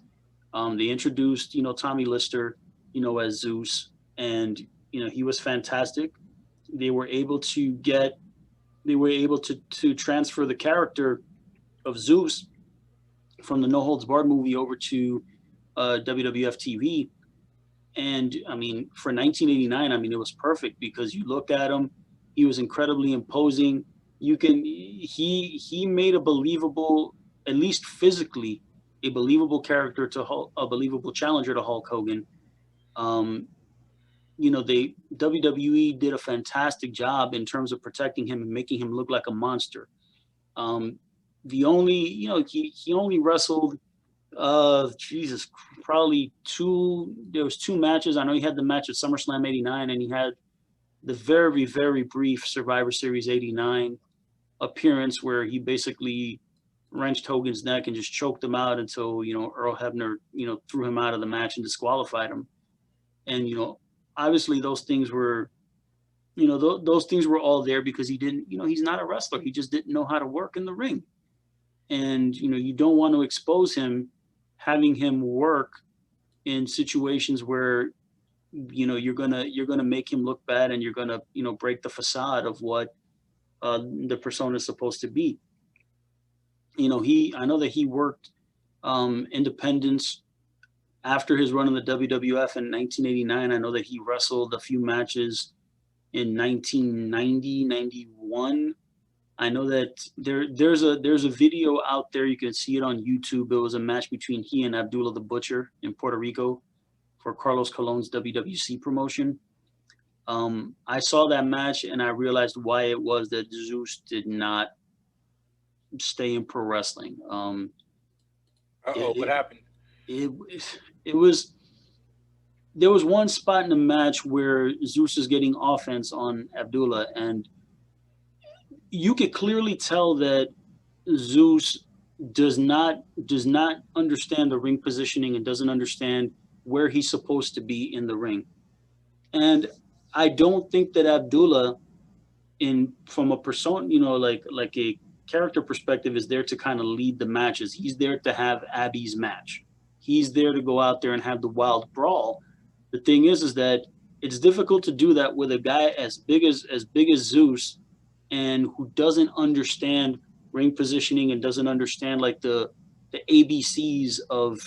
They introduced, Tommy Lister, as Zeus, and he was fantastic. They were able to transfer the character of Zeus from the No Holds Barred movie over to WWF TV. And I mean, for 1989, I mean, it was perfect because you look at him, he was incredibly imposing. He made a believable, at least physically, a believable character to Hulk, a believable challenger to Hulk Hogan. WWE did a fantastic job in terms of protecting him and making him look like a monster. He only wrestled, probably there was two matches. I know he had the match at SummerSlam 89 and he had the very, very brief Survivor Series 89 appearance where he basically wrenched Hogan's neck and just choked him out until, Earl Hebner, threw him out of the match and disqualified him. And, obviously those things were, those things were all there because he didn't, he's not a wrestler. He just didn't know how to work in the ring. And, you don't want to expose him, having him work in situations where, you're gonna make him look bad and you're gonna, break the facade of what the persona is supposed to be. I know that he worked independence after his run in the WWF in 1989. I know that he wrestled a few matches in 1990, 91. I know that there's a video out there. You can see it on YouTube. It was a match between he and Abdullah the Butcher in Puerto Rico for Carlos Colon's WWC promotion. I saw that match and I realized why it was that Zeus did not stay in pro wrestling. What happened? There was one spot in the match where Zeus is getting offense on Abdullah, and you could clearly tell that Zeus does not understand the ring positioning and doesn't understand where he's supposed to be in the ring. And I don't think that Abdullah, from a persona, like a character perspective, is there to kind of lead the matches. He's there to have Abby's match. He's there to go out there and have the wild brawl. The thing is that it's difficult to do that with a guy as big as Zeus, and who doesn't understand ring positioning and doesn't understand like the ABCs of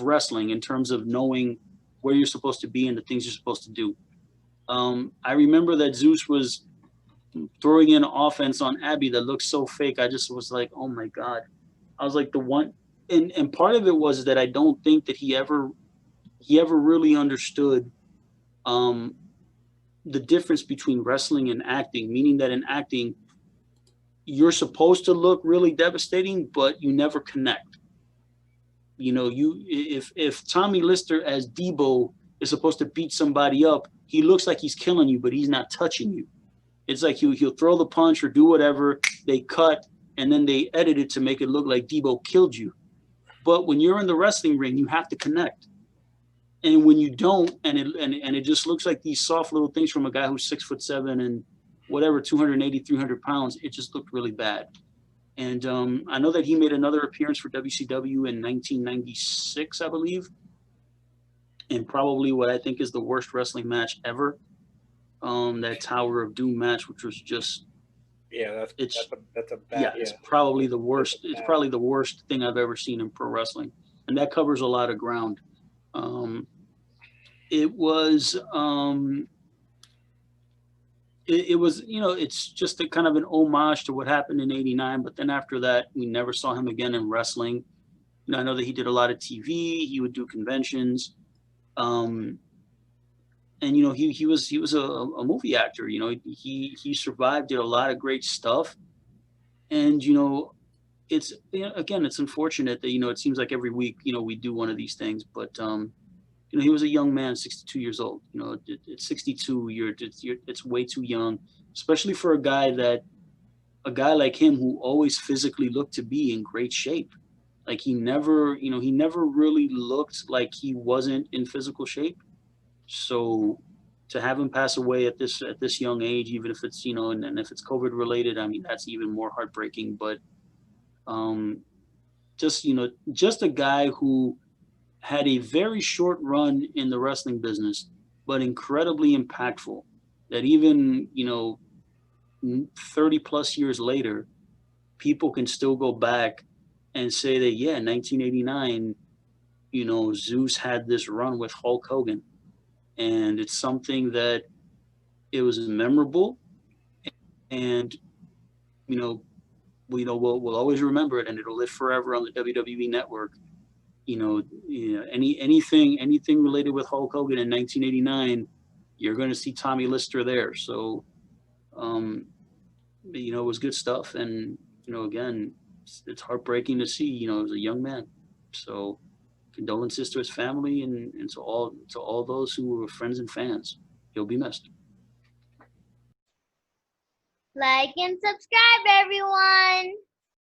wrestling in terms of knowing where you're supposed to be and the things you're supposed to do. I remember that Zeus was throwing in offense on Abby that looked so fake. I just was like, oh my God. I was like the one, and part of it was that I don't think that he ever really understood the difference between wrestling and acting, meaning that in acting, you're supposed to look really devastating, but you never connect. You know, if Tommy Lister as Debo is supposed to beat somebody up, he looks like he's killing you, but he's not touching you. It's like he'll throw the punch or do whatever, they cut, and then they edit it to make it look like Debo killed you. But when you're in the wrestling ring, you have to connect. And when you don't, and it just looks like these soft little things from a guy who's 6'7" and whatever, 280, 300 pounds, it just looked really bad. And I know that he made another appearance for WCW in 1996, I believe, and probably what I think is the worst wrestling match ever. That Tower of Doom match, which was just that's a bad. Yeah, it's probably the worst. It's probably the worst thing I've ever seen in pro wrestling, and that covers a lot of ground. It was you know, it's just a kind of an homage to what happened in '89. But then after that, we never saw him again in wrestling. You know, I know that he did a lot of TV. He would do conventions. And you know, he was a movie actor. You know, he survived, did a lot of great stuff. And you know, it's, you know, again, it's unfortunate that, you know, it seems like every week, you know, we do one of these things. But you know, he was a young man, 62 years old. You know, at 62, it's way too young, especially for a guy like him who always physically looked to be in great shape. Like he never really looked like he wasn't in physical shape. So to have him pass away at this young age, even if it's, you know, and if it's COVID related, I mean, that's even more heartbreaking. But just, you know, just a guy who had a very short run in the wrestling business, but incredibly impactful, that even, you know, 30 plus years later, people can still go back and say that, yeah, 1989, you know, Zeus had this run with Hulk Hogan. And it's something that it was memorable, and, you know, we'll always remember it, and it'll live forever on the WWE network. You know, anything related with Hulk Hogan in 1989, you're going to see Tommy Lister there. So, you know, it was good stuff. And, you know, again, it's heartbreaking to see, you know, as a young man. So condolences to his family and to all those who were friends and fans. He'll be missed. Like and subscribe, everyone.